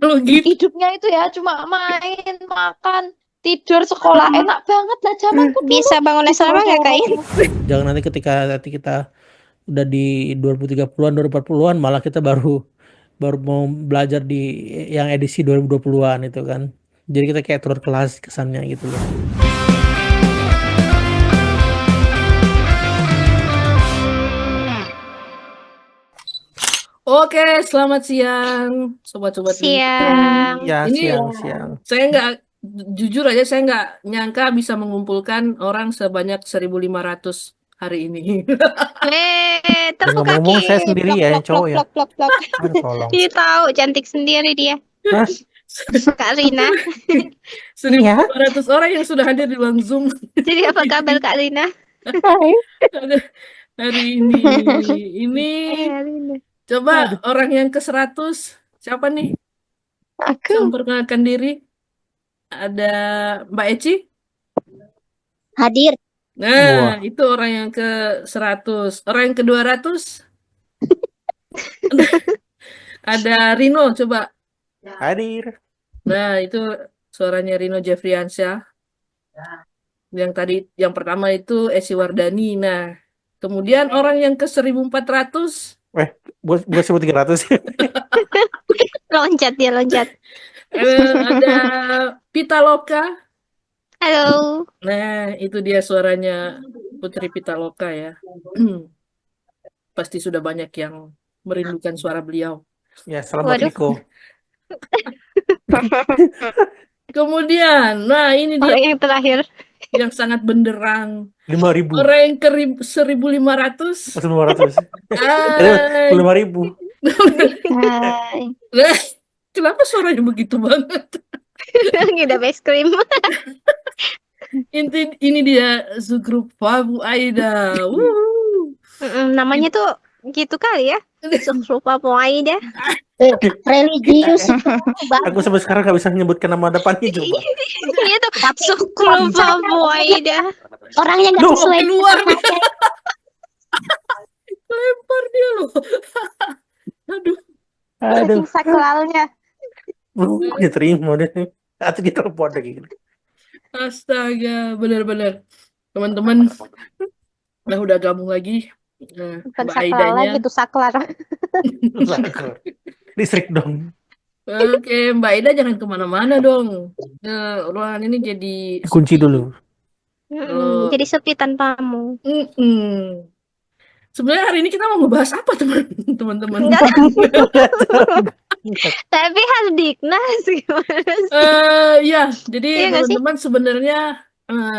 Kalau gitu. Hidupnya itu ya cuma main, makan, tidur, sekolah. Enak banget lah zamanku dulu. Bisa bangun asrama nggak Kak? Disuruh-suruh. Jangan nanti ketika kita udah di 2030-an, 2040-an malah kita baru baru mau belajar di yang edisi 2020-an itu kan. Jadi kita kayak turun kelas kesannya gitu loh. Oke, selamat siang, sobat-sobat Lingkungan. Siang. Ya, Ini siang-siang. saya nggak, jujur aja saya nggak nyangka bisa mengumpulkan orang sebanyak 1.500 hari ini. Yang Tepuk kaki. ngomong saya sendiri Plok, ya, plok, yang cowok plok, ya. plok, plok, plok. Aduh, tolong. Dia tahu cantik sendiri dia. Hah? Kak Rina. 1.500 orang yang sudah hadir di ruang Zoom Jadi apa kabar Kak Rina? hari ini. Ini Rina. coba Aduh. orang yang ke 100 siapa nih? Aku. Bisa memperkenalkan diri. Ada Mbak Eci. Hadir. Nah, Wah. itu orang yang ke 100. Orang yang ke 200 ada Rino, coba. Hadir. Nah, itu suaranya Rino Jeffriansyah. Yang tadi, yang pertama itu Esi Wardani. Nah, kemudian orang yang ke 1.400 Buat 1.300. Loncat dia loncat. ada Pitaloka. Halo. Nah, itu dia suaranya Putri Pitaloka ya. Pasti sudah banyak yang merindukan suara beliau. Ya, selamat Waduh. Riko. Kemudian, nah ini dia Orang yang terakhir. yang sangat benderang. 5.000. Orang yang ke 1.500. 1.500. Hai. 5.000. Hai. Nah, kenapa suaranya begitu banget? Ngidam es krim. Ini dia Zugrup Fabu Aida. Wuhu. Namanya tuh gitu kali ya. Rupa Aida. Religius. Aku sampai sekarang gak bisa menyebutkan nama depannya coba. Iya tuh Rupa Aida. Orangnya nggak Loh, sesuai. keluar dia. Lempar dia loh. Aduh. Aduh, Saking sakralnya. belum diterima deh. Atau ditelepon lagi. Astaga, benar-benar. Teman-teman, udah gabung lagi. Nah, Bukan Mbak sakral Aidanya. lagi tuh saklar. Listrik dong. Oke, Mbak Aida jangan kemana-mana dong. Ruangan ini jadi Kunci dulu. Jadi sepi tanpamu. Mm-mm. Sebenarnya hari ini kita mau ngebahas apa teman-teman? Enggak. Tapi Hardiknas gimana sih? Ya, jadi Iya nggak sih? teman-teman sebenarnya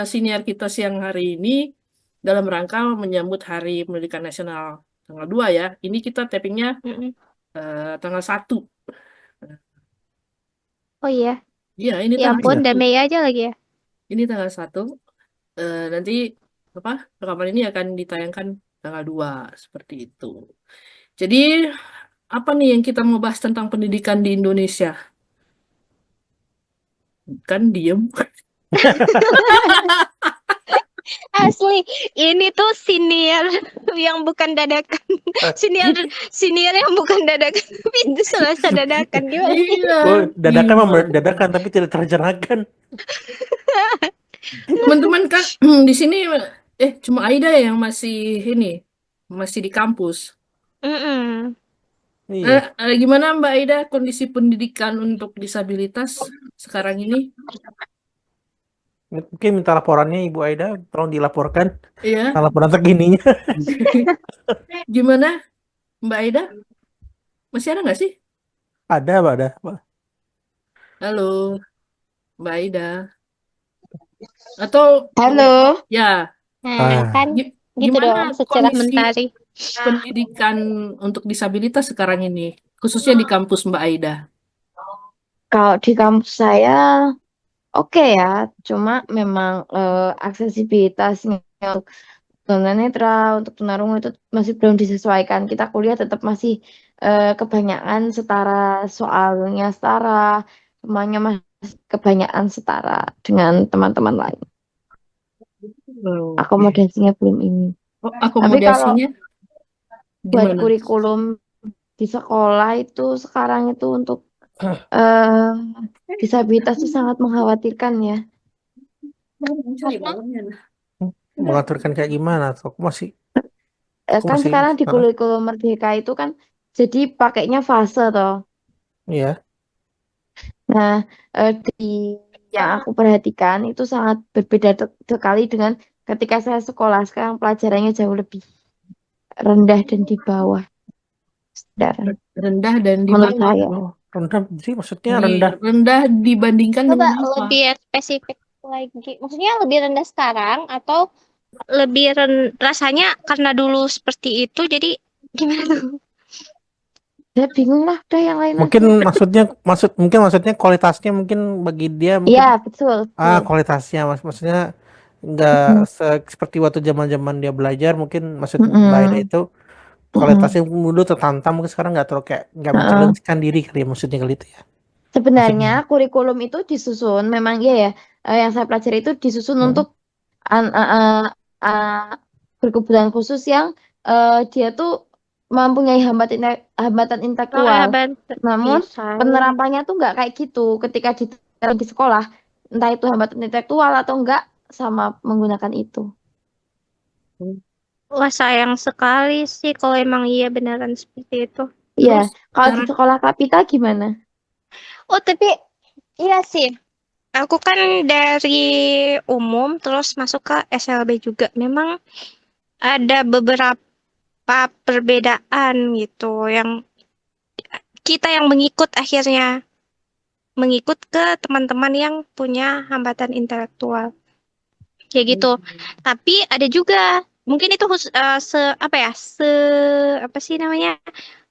siniar kita siang hari ini dalam rangka menyambut Hari Pendidikan Nasional tanggal 2 ya. Ini kita tappingnya Mm-mm. tanggal 1. Oh iya. Iya, ini Ya tanggal ampun, 1. damai aja lagi ya. Ini tanggal 1. Nanti rekaman ini akan ditayangkan tanggal 2 seperti itu. Jadi apa nih yang kita mau bahas tentang pendidikan di Indonesia? Kan diem. Asli, ini tuh senior yang bukan dadakan. Senior yang bukan dadakan, tapi itu selasa dadakan gimana sih? Iya. Oh, dadakan Gimana? memang dadakan tapi tidak terencanakan. Teman-teman kan di sini cuma Aida yang masih di kampus. Mm-mm. Iya. Gimana Mbak Aida kondisi pendidikan untuk disabilitas sekarang ini? Mungkin minta laporannya Ibu Aida, tolong dilaporkan Iya, laporan terkininya. gimana Mbak Aida? Masih ada nggak sih? Ada, Pak, ada. Halo, Mbak Aida. Atau Halo. ya, Nah, kan gi- gitu gimana dong secara kondisi mentari. pendidikan untuk disabilitas sekarang ini, khususnya di kampus Mbak Aida? Kalau di kampus saya oke ya, cuma memang aksesibilitasnya untuk tunanetra, untuk tunarungu itu masih belum disesuaikan. Kita kuliah tetap masih kebanyakan setara, soalnya setara, semuanya masih kebanyakan setara dengan teman-teman lain. Akomodasinya belum ini. Oh, Tapi kalau akomodasinya buat gimana? kurikulum di sekolah itu sekarang itu untuk eh disabilitas itu sangat mengkhawatirkan ya. Karena Mengaturkan kayak gimana tuh? Aku masih aku Kan masih sekarang di Hah? kurikulum Merdeka itu kan jadi pakainya fase toh. Iya. Nah, di yang aku perhatikan itu sangat berbeda sekali dengan ketika saya sekolah. Sekarang pelajarannya jauh lebih rendah dan di bawah standar Rendah dan di menurut bawah. saya. Oh, rendah sih maksudnya Di rendah. rendah dibandingkan coba dengan apa? lebih spesifik lagi. Maksudnya lebih rendah sekarang atau rasanya karena dulu seperti itu jadi gimana tuh? Saya bingung lah, udah yang lain Mungkin aja. maksudnya kualitasnya mungkin bagi dia Iya, mungkin betul, betul. kualitasnya maksudnya nggak Mm-mm, seperti waktu zaman-zaman dia belajar mungkin maksud Mbak Aida mm-mm, itu mm-mm, kualitasnya dulu tertantang mungkin sekarang nggak terlalu kayak nggak heeh. mencerminkan diri kali ya maksudnya kali itu ya Sebenarnya maksudnya. kurikulum itu disusun, memang iya ya, yang saya pelajari itu disusun Hmm. untuk an- eh, eh, eh, berkebutuhan khusus yang dia tuh mempunyai hambatan Oh ya, intelektual. Namun bisa. penerapannya tuh nggak kayak gitu ketika diterapkan di sekolah, entah itu hambatan intelektual atau enggak sama menggunakan itu. Wah, sayang sekali sih kalau emang iya beneran seperti itu. Iya, Terus kalau di cara sekolah Kapita gimana? Oh, tapi iya sih. Aku kan dari umum terus masuk ke SLB juga. Memang ada beberapa perbedaan gitu yang kita yang mengikut akhirnya mengikut ke teman-teman yang punya hambatan intelektual. Kayak gitu. Tapi ada juga mungkin itu apa ya? Apa sih namanya?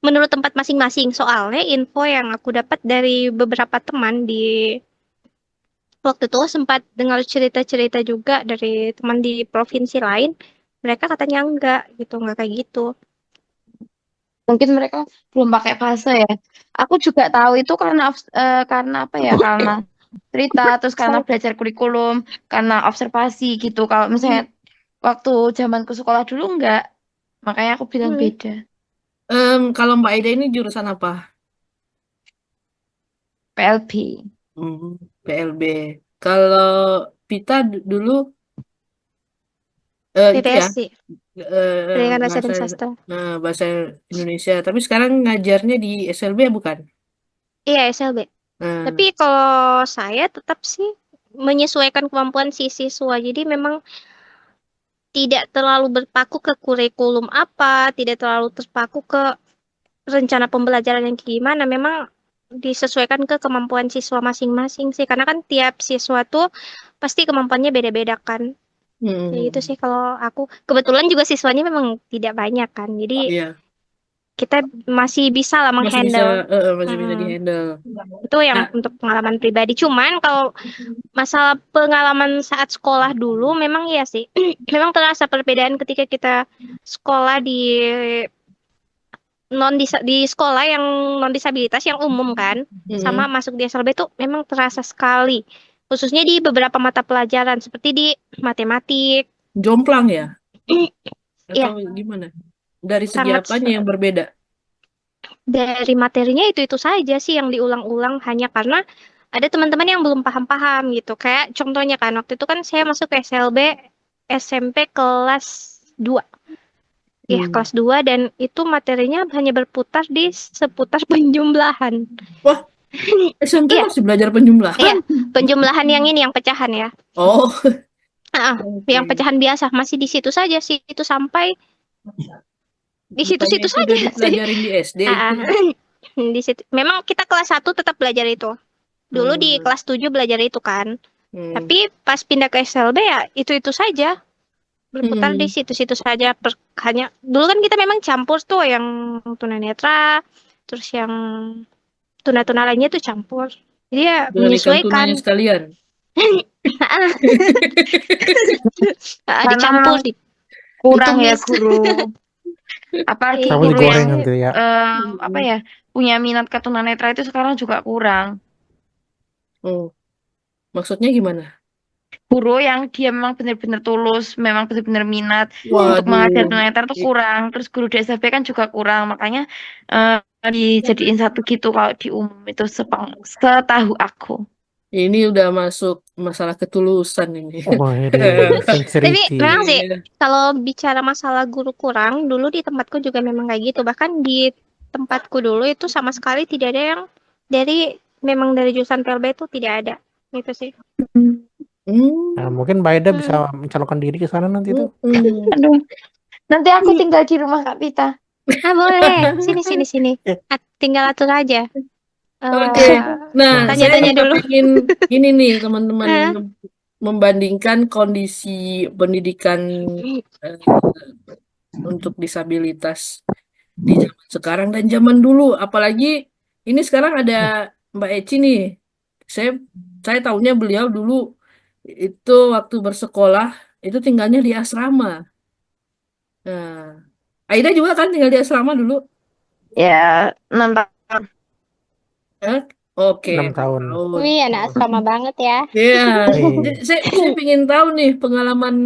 Menurut tempat masing-masing. Soalnya info yang aku dapat dari beberapa teman di waktu itu sempat dengar cerita-cerita juga dari teman di provinsi lain. Mereka katanya enggak kayak gitu. Mungkin mereka belum pakai fase ya. Aku juga tahu itu karena karena apa ya? Karena cerita, terus karena So, belajar kurikulum, karena observasi gitu. Kalau misalnya waktu zamanku sekolah dulu enggak, makanya aku bilang hmm, beda. kalau Mbak Aida ini jurusan apa? PLB. PLB. Kalau Pita dulu itu ya PTSD, Pendidikan Bahasa bahasa dan Sastra. bahasa Indonesia. Tapi sekarang ngajarnya di SLB ya bukan? Iya, SLB. Tapi Nah, kalau saya tetap sih menyesuaikan kemampuan si siswa. Jadi memang tidak terlalu berpaku ke kurikulum apa, tidak terlalu terpaku ke rencana pembelajaran yang kayak gimana. Memang disesuaikan ke kemampuan siswa masing-masing sih. Karena kan tiap siswa tuh pasti kemampuannya beda-beda kan. Kayak gitu hmm, sih kalau aku. Kebetulan juga siswanya memang tidak banyak kan. Jadi iya kita masih bisa lah menghandle. masih bisa Mm-mm. dihandle. Itu yang Nah, untuk pengalaman pribadi. Cuman kalau masalah pengalaman saat sekolah dulu memang iya sih. Memang terasa perbedaan ketika kita sekolah di sekolah yang non disabilitas yang umum kan sama mm, masuk di SLB itu memang terasa sekali. Khususnya di beberapa mata pelajaran seperti di matematik. jomplang ya atau Ya, gimana? Dari segi sangat apanya yang berbeda? dari materinya itu saja sih yang diulang-ulang hanya karena ada teman-teman yang belum paham-paham gitu. Kayak contohnya kan waktu itu kan saya masuk ke SLB SMP kelas 2. Ya, Hmm. kelas 2 dan itu materinya hanya berputar di seputar penjumlahan. Wah, SMP Iya, masih belajar iya, penjumlahan? penjumlahan yang ini yang pecahan ya. Oh, Ah, yang oke. pecahan biasa masih di situ saja sih itu sampai di Bukannya situ-situ itu udah saja sih. dipelajarin di SD Ah, itu? ah. Di situ. Memang kita kelas 1 tetap belajar itu. Dulu di Hmm. kelas 7 belajar itu kan. Hmm. Tapi pas pindah ke SLB ya itu saja. Berputar di Hmm. situ-situ saja. Hanya dulu kan kita memang campur tuh yang tunanetra, terus yang tuna-tuna lainnya tuh campur. Jadi ya Dengan ikan menyesuaikan. tunanya sekalian. Karena Dicampur kurang ya ditumis. guru, apalagi Kamu guru yang digoreng gitu ya. apa Hmm. ya punya minat ke tunanetra itu sekarang juga kurang. Oh, maksudnya gimana? guru yang dia memang benar-benar tulus, memang benar-benar minat untuk mengajar Waduh. tunanetra tuh I- kurang. Terus guru di SMP kan juga kurang, makanya eh, dijadiin satu gitu kalau di umum itu setahu aku. Ini udah masuk masalah ketulusan ini. Wah, ini Tapi sincerity. memang sih, Iya. kalau bicara masalah guru kurang, dulu di tempatku juga memang kayak gitu. Bahkan di tempatku dulu itu sama sekali tidak ada yang dari memang dari jurusan PLB itu tidak ada. Gitu sih. Hmm. Nah, Hmm. mungkin Mbak Eda bisa Hmm. mencalonkan diri ke sana nanti tuh. Mm-mm. Aduh, nanti aku tinggal di rumah Kak Pita. Ah, boleh. Sini, sini, sini. Tinggal atur aja. Oke. eh Nah, Nah, saya Tanya-tanya juga dulu. pengen ini nih, teman-teman, Eh, membandingkan kondisi pendidikan eh, untuk disabilitas di zaman sekarang dan zaman dulu. Apalagi ini sekarang ada Mbak Eci nih. Saya saya tahunya beliau dulu itu waktu bersekolah itu tinggalnya di asrama. Nah, Aida juga kan tinggal di asrama dulu. Ya, 6 tahun. Eh, Oke, 6 tahun. 6 tahun. wih, anak asrama banget ya. Iya, Iya. saya ingin tahu nih pengalaman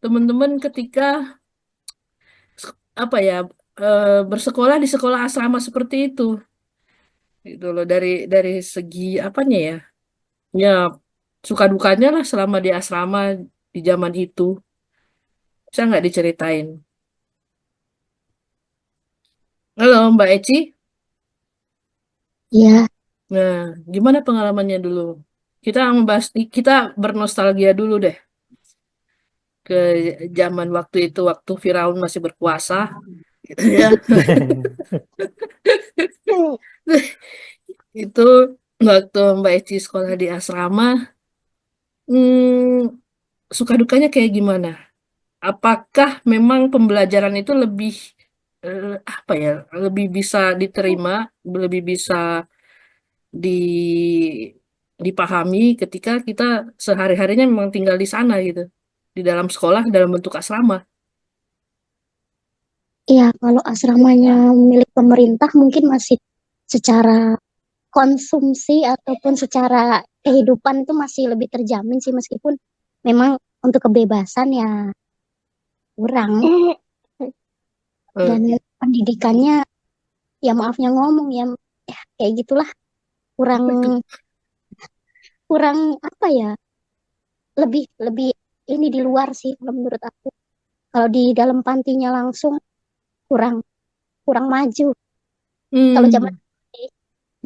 teman-teman ketika apa ya bersekolah di sekolah asrama seperti itu. Itu loh dari segi apanya ya? Ya suka dukanya lah selama di asrama di zaman itu. Bisa nggak diceritain? Halo Mbak Eci. Iya, Nah, gimana pengalamannya dulu? Kita membahas, kita bernostalgia dulu deh ke zaman waktu itu, waktu Firaun masih berkuasa, gitu ya. Itu waktu Mbak Eci sekolah di asrama, suka dukanya kayak gimana? Apakah memang pembelajaran itu lebih apa ya, lebih bisa diterima, lebih bisa di dipahami ketika kita sehari-harinya memang tinggal di sana gitu, di dalam sekolah dalam bentuk asrama. Iya, kalau asramanya milik pemerintah mungkin masih secara konsumsi ataupun secara kehidupan itu masih lebih terjamin sih meskipun memang untuk kebebasan ya kurang dan Eh, pendidikannya ya maafnya ngomong ya, ya kayak gitulah kurang apa itu? kurang apa ya lebih lebih ini di luar sih kalau menurut aku kalau di dalam pantinya langsung kurang kurang maju kalau zaman Hmm,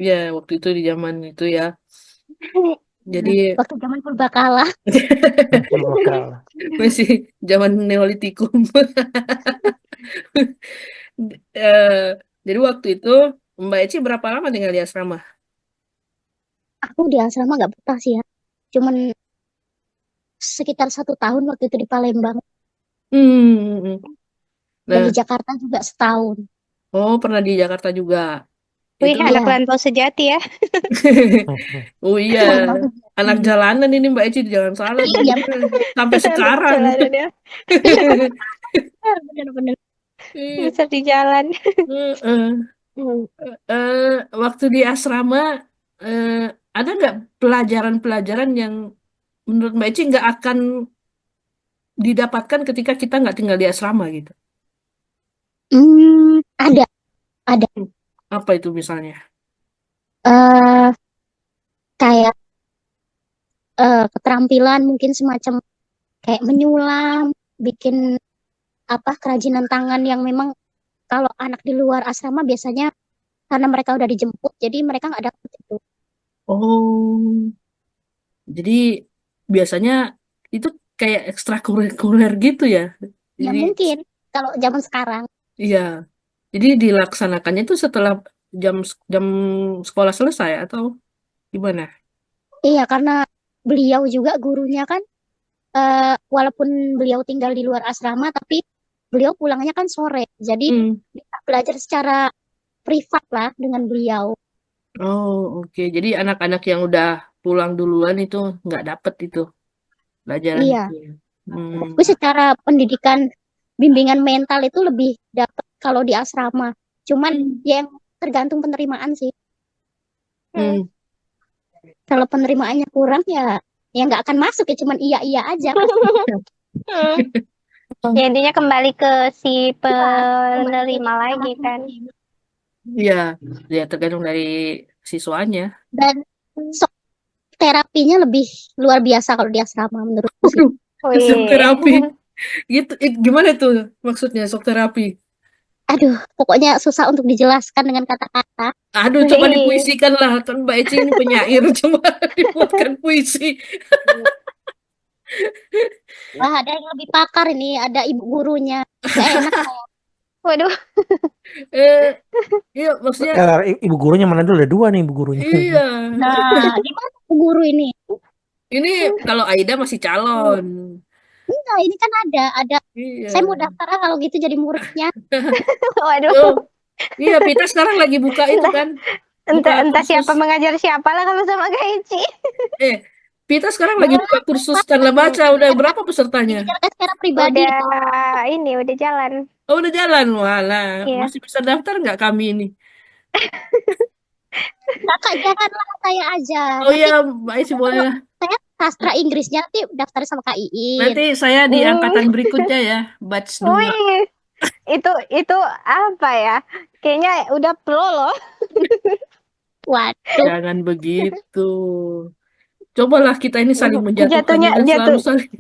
ya waktu itu di zaman itu ya. Jadi waktu zaman purbakala. Lokal. masih zaman Neolitikum. Eh, jadi waktu itu Mbak Eci berapa lama tinggal di asrama? Aku di asrama nggak betah sih ya. Cuman sekitar 1 tahun waktu itu di Palembang. Hmm. Dan di Nah, Jakarta juga setahun. oh pernah di Jakarta juga. Wih, Itu anak Iya, rantau sejati ya. oh iya, Palembang anak sejati. jalanan ini Mbak Eci jangan salah Iya, sampai Anak sekarang. jalanan ya. benar-benar. Iya, Besar di jalan. eh. Eh, waktu di asrama eh, ada nggak pelajaran-pelajaran yang menurut Mbak Eci nggak akan didapatkan ketika kita nggak tinggal di asrama gitu? Ada, ada. Hmm, Apa itu misalnya? eh Kayak keterampilan mungkin semacam kayak menyulam, bikin apa kerajinan tangan yang memang kalau anak di luar asrama biasanya karena mereka udah dijemput, jadi mereka nggak dapet itu. Oh, jadi biasanya itu kayak ekstrakurikuler gitu ya. Ya Jadi mungkin kalau zaman sekarang. iya, jadi dilaksanakannya itu setelah jam jam sekolah selesai atau gimana? Iya, karena beliau juga gurunya kan, walaupun beliau tinggal di luar asrama, tapi beliau pulangnya kan sore. Jadi Hmm. bisa belajar secara privat lah dengan beliau. Oh, oke. Jadi anak-anak yang udah pulang duluan itu nggak dapet itu pelajaran itu Iya, ya. Hmm. tapi secara pendidikan bimbingan mental itu lebih dapat kalau di asrama. Cuman Hmm. ya yang tergantung penerimaan sih. Hmm. Hmm. Kalau penerimaannya kurang ya ya nggak akan masuk ya, cuman iya aja pasti. Ya, intinya kembali ke si Kembali ke penerima lagi kan. Iya, ya tergantung dari siswanya. Dan sok terapinya lebih luar biasa kalau di asrama menurutku sih. Waduh, shock Wih. terapi. Gitu, gimana tuh maksudnya shock terapi? Aduh, pokoknya susah untuk dijelaskan dengan kata-kata. Aduh, coba Wih. dipuisikan lah. Kan Mbak Eci ini penyair. Coba dibuatkan puisi. Wah, ada yang lebih pakar ini, ada ibu gurunya. Gak enak. Waduh. Eh, iya, maksudnya, Ibu gurunya mana dulu? Ada dua nih ibu gurunya. iya. Nah, gimana ibu guru ini? Ini kalau Aida masih calon. Enggak, ini kan ada. Iya. Saya mau daftar kalau gitu jadi muridnya. Waduh. Oh, iya, Pita sekarang lagi buka itu kan. Buka Entah kursus. siapa mengajar siapa lah kalau sama Kak Eci. Eh, Pita sekarang lagi buka kursus tanda baca. Udah berapa pesertanya? Bicarakan secara pribadi. Udah jalan. Oh, udah jalan. Walah, Iya. masih bisa daftar nggak kami ini? Kakak janganlah saya aja. Oh Nanti iya, Mbak Eci boleh lah. saya sastra Inggrisnya nanti daftar sama Kak Iin. Nanti saya di angkatan berikutnya ya, batch 2. Wih, itu apa ya? Kayaknya udah pro loh. Waduh, Jangan begitu. Cobalah kita ini saling menjatuhkan, Jatuhnya- jangan selalu jatuh- saling.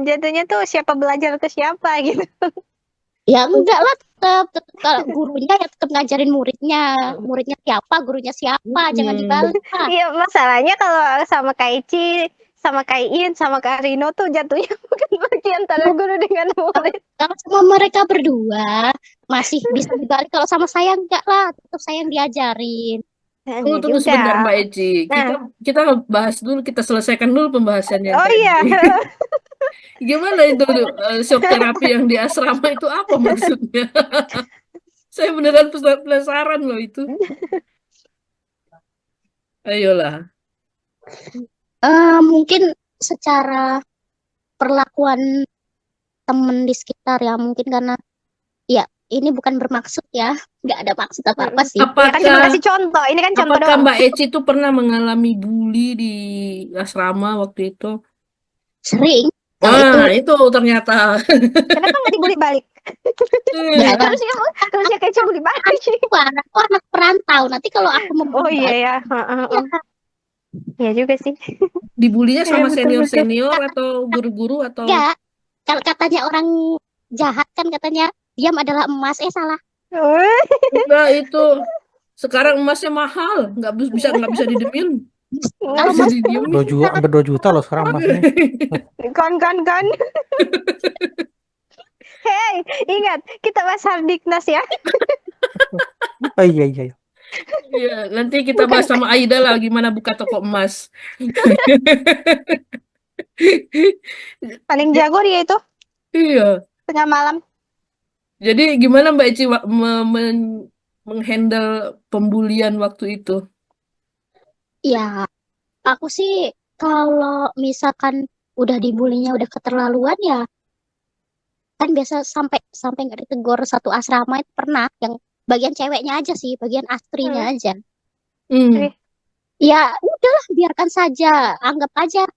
jatuhnya tuh siapa belajar ke siapa gitu. ya enggak lah, tetap kalau gurunya ya tetap ngajarin muridnya. Muridnya siapa, gurunya siapa, jangan dibalik lah. Iya, masalahnya kalau sama Kak Ici, sama Kak Iin, sama Kak Rino tuh jatuhnya bukan bagian antara guru dengan murid. Kalau sama mereka berdua masih bisa dibalik, kalau sama saya enggak lah, tetap saya yang diajarin. Tunggu, tunggu sebentar Mbak Eci. Kita bahas dulu, kita selesaikan dulu pembahasannya Oh tadi. iya. Gimana itu shock terapi yang di asrama itu apa maksudnya? Saya beneran penasaran loh itu. Ayolah. Mungkin secara perlakuan temen di sekitar ya, mungkin karena ya ini bukan bermaksud ya, nggak ada maksud apa-apa sih. Ya kan cuma Apakah kasih contoh. Ini kan contoh apakah doang. Mbak Eci itu pernah mengalami bully di asrama waktu itu? Sering. Kalau Wah, itu ternyata. Kenapa nggak dibully balik? Enggak lah. Harusnya kayak bully balik. Aku anak perantau. Nanti kalau aku Oh membuli iya ya. Iya juga sih. Dibulinya sama Iya, betul, senior-senior atau guru-guru atau enggak. Kalau katanya orang jahat kan katanya diam adalah emas. Salah. enggak itu. Sekarang emasnya mahal, nggak bisa didiemin. Kalau Bisa mas didiemin. 2 juta, hampir 2 juta loh sekarang emasnya. Kan. Hei, ingat kita bahas Hardiknas ya. Oh iya iya. Iya, nanti kita bahas sama Aida lah gimana buka toko emas. Paling jago dia itu Iya. tengah malam. Jadi gimana Mbak Eci menghandle pembulian waktu itu? ya aku sih kalau misalkan udah dibulinya udah keterlaluan ya kan biasa sampai nggak ditegur satu asrama itu pernah yang bagian ceweknya aja sih, bagian astrinya aja. Hmm. Ya udahlah biarkan saja, anggap aja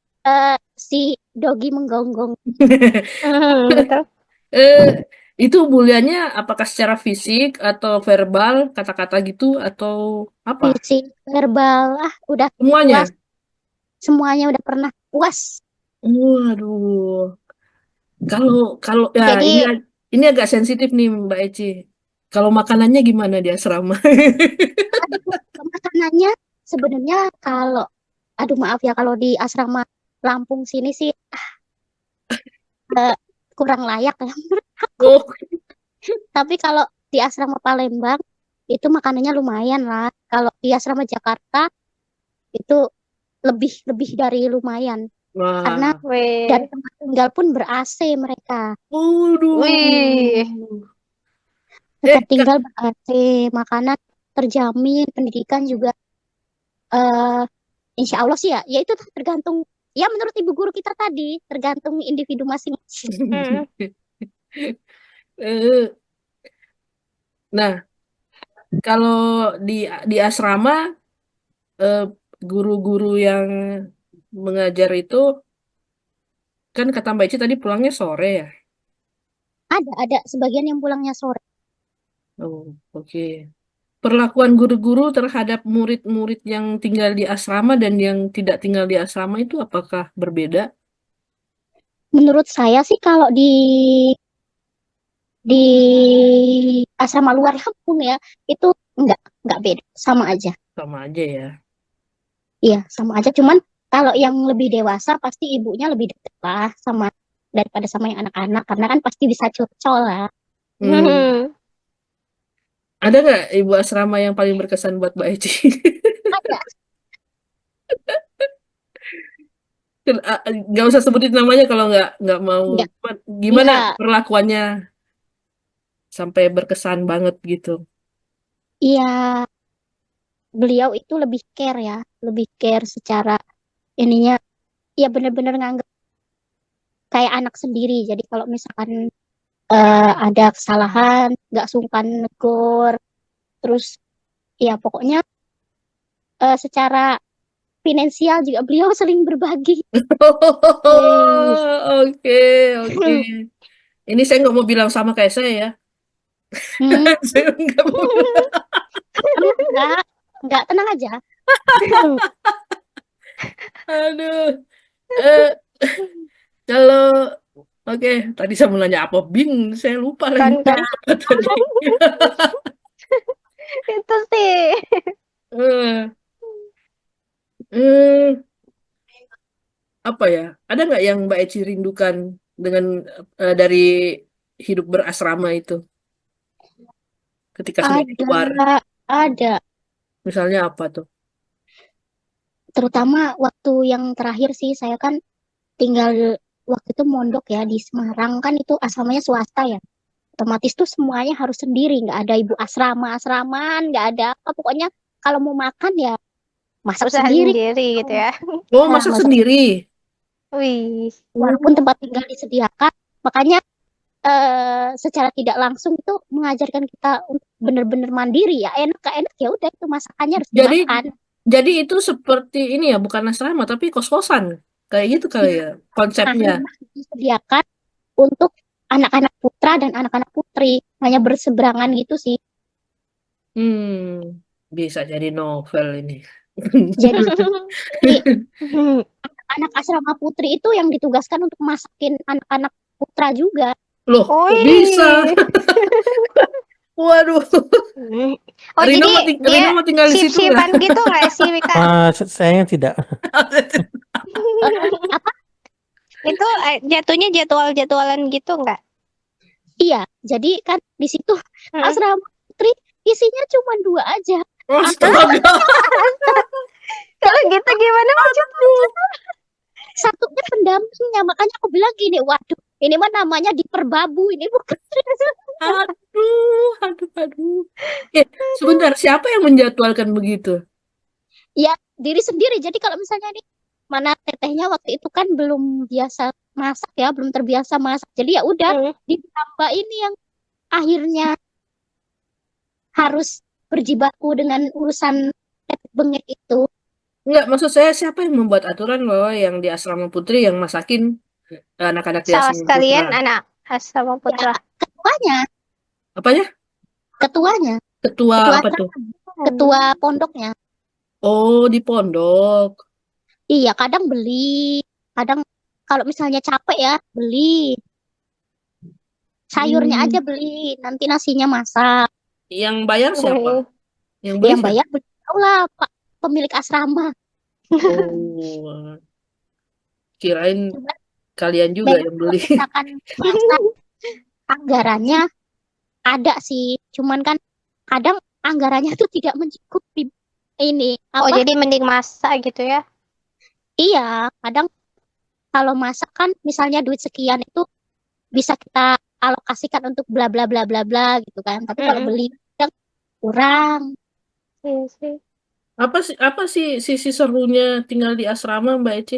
si Dogi menggonggong. Betul. Itu buliannya apakah secara fisik atau verbal, kata-kata gitu atau apa? Fisik, verbal, udah Semuanya. puas. Semuanya udah pernah puas. Waduh. Kalau ya Jadi ini agak sensitif nih Mbak Eci. Kalau makanannya gimana di asrama? makanannya sebenarnya kalau, aduh maaf ya kalau di asrama Lampung sini sih kurang layak ya. Oh, Tapi kalau di asrama Palembang itu makanannya lumayan lah. Kalau di asrama Jakarta itu lebih dari lumayan. wah. Karena Wih. dari tempat tinggal pun ber-AC mereka. Waduh. Wih. Tempat tinggal ber-AC, makanan terjamin, pendidikan juga insya Allah sih ya itu tergantung ya menurut ibu guru kita tadi, tergantung individu masing-masing. Eh, Nah, kalau di asrama eh, guru-guru yang mengajar itu kan kata Mbak Ici tadi pulangnya sore ya. Ada sebagian yang pulangnya sore. Oh, oke. Perlakuan guru-guru terhadap murid-murid yang tinggal di asrama dan yang tidak tinggal di asrama itu apakah berbeda? Menurut saya sih kalau di asrama luar kampung ya itu enggak beda, sama aja. Sama aja ya. Iya, sama aja. Cuman kalau yang lebih dewasa pasti ibunya lebih deket lah sama daripada sama yang anak-anak karena kan pasti bisa curcol lah. Hmm. Ada nggak ibu asrama yang paling berkesan buat Mbak Eci? Ada. Nggak usah sebutin namanya kalau nggak mau. Enggak. Gimana Iya, perlakuannya sampai berkesan banget gitu? iya, beliau itu lebih care ya, lebih care secara ininya ya bener-bener nganggap kayak anak sendiri. Jadi kalau misalkan ada kesalahan, nggak sungkan negur, terus ya pokoknya secara finansial juga beliau sering berbagi. Wih. Oke, oke. Ini saya nggak mau bilang sama kayak saya ya. Hmm, Saya nggak mau. enggak, tenang aja. Aduh. Eh, kalau oke, tadi saya mau nanya apa? Bing, saya lupa lagi Kan mau kan nanya apa tadi. itu sih. Eh, hmm, apa ya? Ada nggak yang Mbak Eci rindukan dengan dari hidup berasrama itu ketika sudah keluar? Ada, Misalnya apa tuh? terutama waktu yang terakhir sih saya kan tinggal waktu itu mondok ya di Semarang kan itu asramanya swasta ya. Otomatis tuh semuanya harus sendiri, nggak ada ibu asraman, nggak ada apa. Pokoknya kalau mau makan ya masak Usaha sendiri. sendiri gitu ya. Oh, Ya, masak masak sendiri. Wih. walaupun Oh, tempat tinggal disediakan. Makanya secara tidak langsung itu mengajarkan kita untuk benar-benar mandiri ya. Enak gak enak ya udah itu masakannya harus jadi dimakan. jadi itu seperti ini ya, bukan asrama tapi kos-kosan. Kayak gitu kali Ya, ya nah, konsepnya. memang disediakan untuk anak-anak putra dan anak-anak putri. Hanya berseberangan gitu sih. Hmm, bisa jadi novel ini. Jadi anak asrama putri itu yang ditugaskan untuk masakin anak-anak putra juga. Loh, kok bisa? Wih. Waduh, Oh, Rino jadi mau, dia Rino mau tinggal di situ nggak? sip-sipan gitu nggak sih, Wika? Sayangnya tidak. Apa? Itu jatuhnya jadwal-jadwalan gitu nggak? Iya, jadi kan di situ Hmm. asrama putri isinya cuma 2 aja. Astaga. Kalau gitu gimana maksudnya? Satunya pendampingnya, makanya aku bilang gini, waduh, ini mah namanya diperbabu, ini bukan. Aduh, aduh, aduh. Sebentar, siapa yang menjadwalkan begitu? Ya diri sendiri. Jadi kalau misalnya nih, mana tetehnya waktu itu kan belum biasa masak ya, belum terbiasa masak. Jadi ya udah Hmm. ditambah ini yang akhirnya harus berjibaku dengan urusan tetek bengek itu. Enggak, maksud saya siapa yang membuat aturan bahwa yang di asrama putri yang masakin anak-anak di Salah asrama sekalian putra? anak asrama Ya putra. ketuanya, Apanya? ketuanya, Ketua ketua apa tuh? ketua pondoknya. Oh, di pondok. Iya, kadang beli, kadang kalau misalnya capek ya beli. Sayurnya aja Hmm. beli, nanti nasinya masak. Yang bayar siapa? Wih. Yang beli Yang siapa? bayar beliau lah, Pak pemilik asrama. Oh, kirain Cuman kalian juga memang yang kalau beli. misalkan masak anggarannya ada sih, cuman kan kadang anggarannya tuh tidak mencukupi ini Oh, apa? jadi mending masak gitu ya? Iya, kadang kalau masak kan misalnya duit sekian itu bisa kita alokasikan untuk bla bla bla bla bla gitu kan. Tapi kalau Mm-mm. beli kadang kurang. Iya sih. Apa sih sisi serunya tinggal di asrama, Mbak Eci?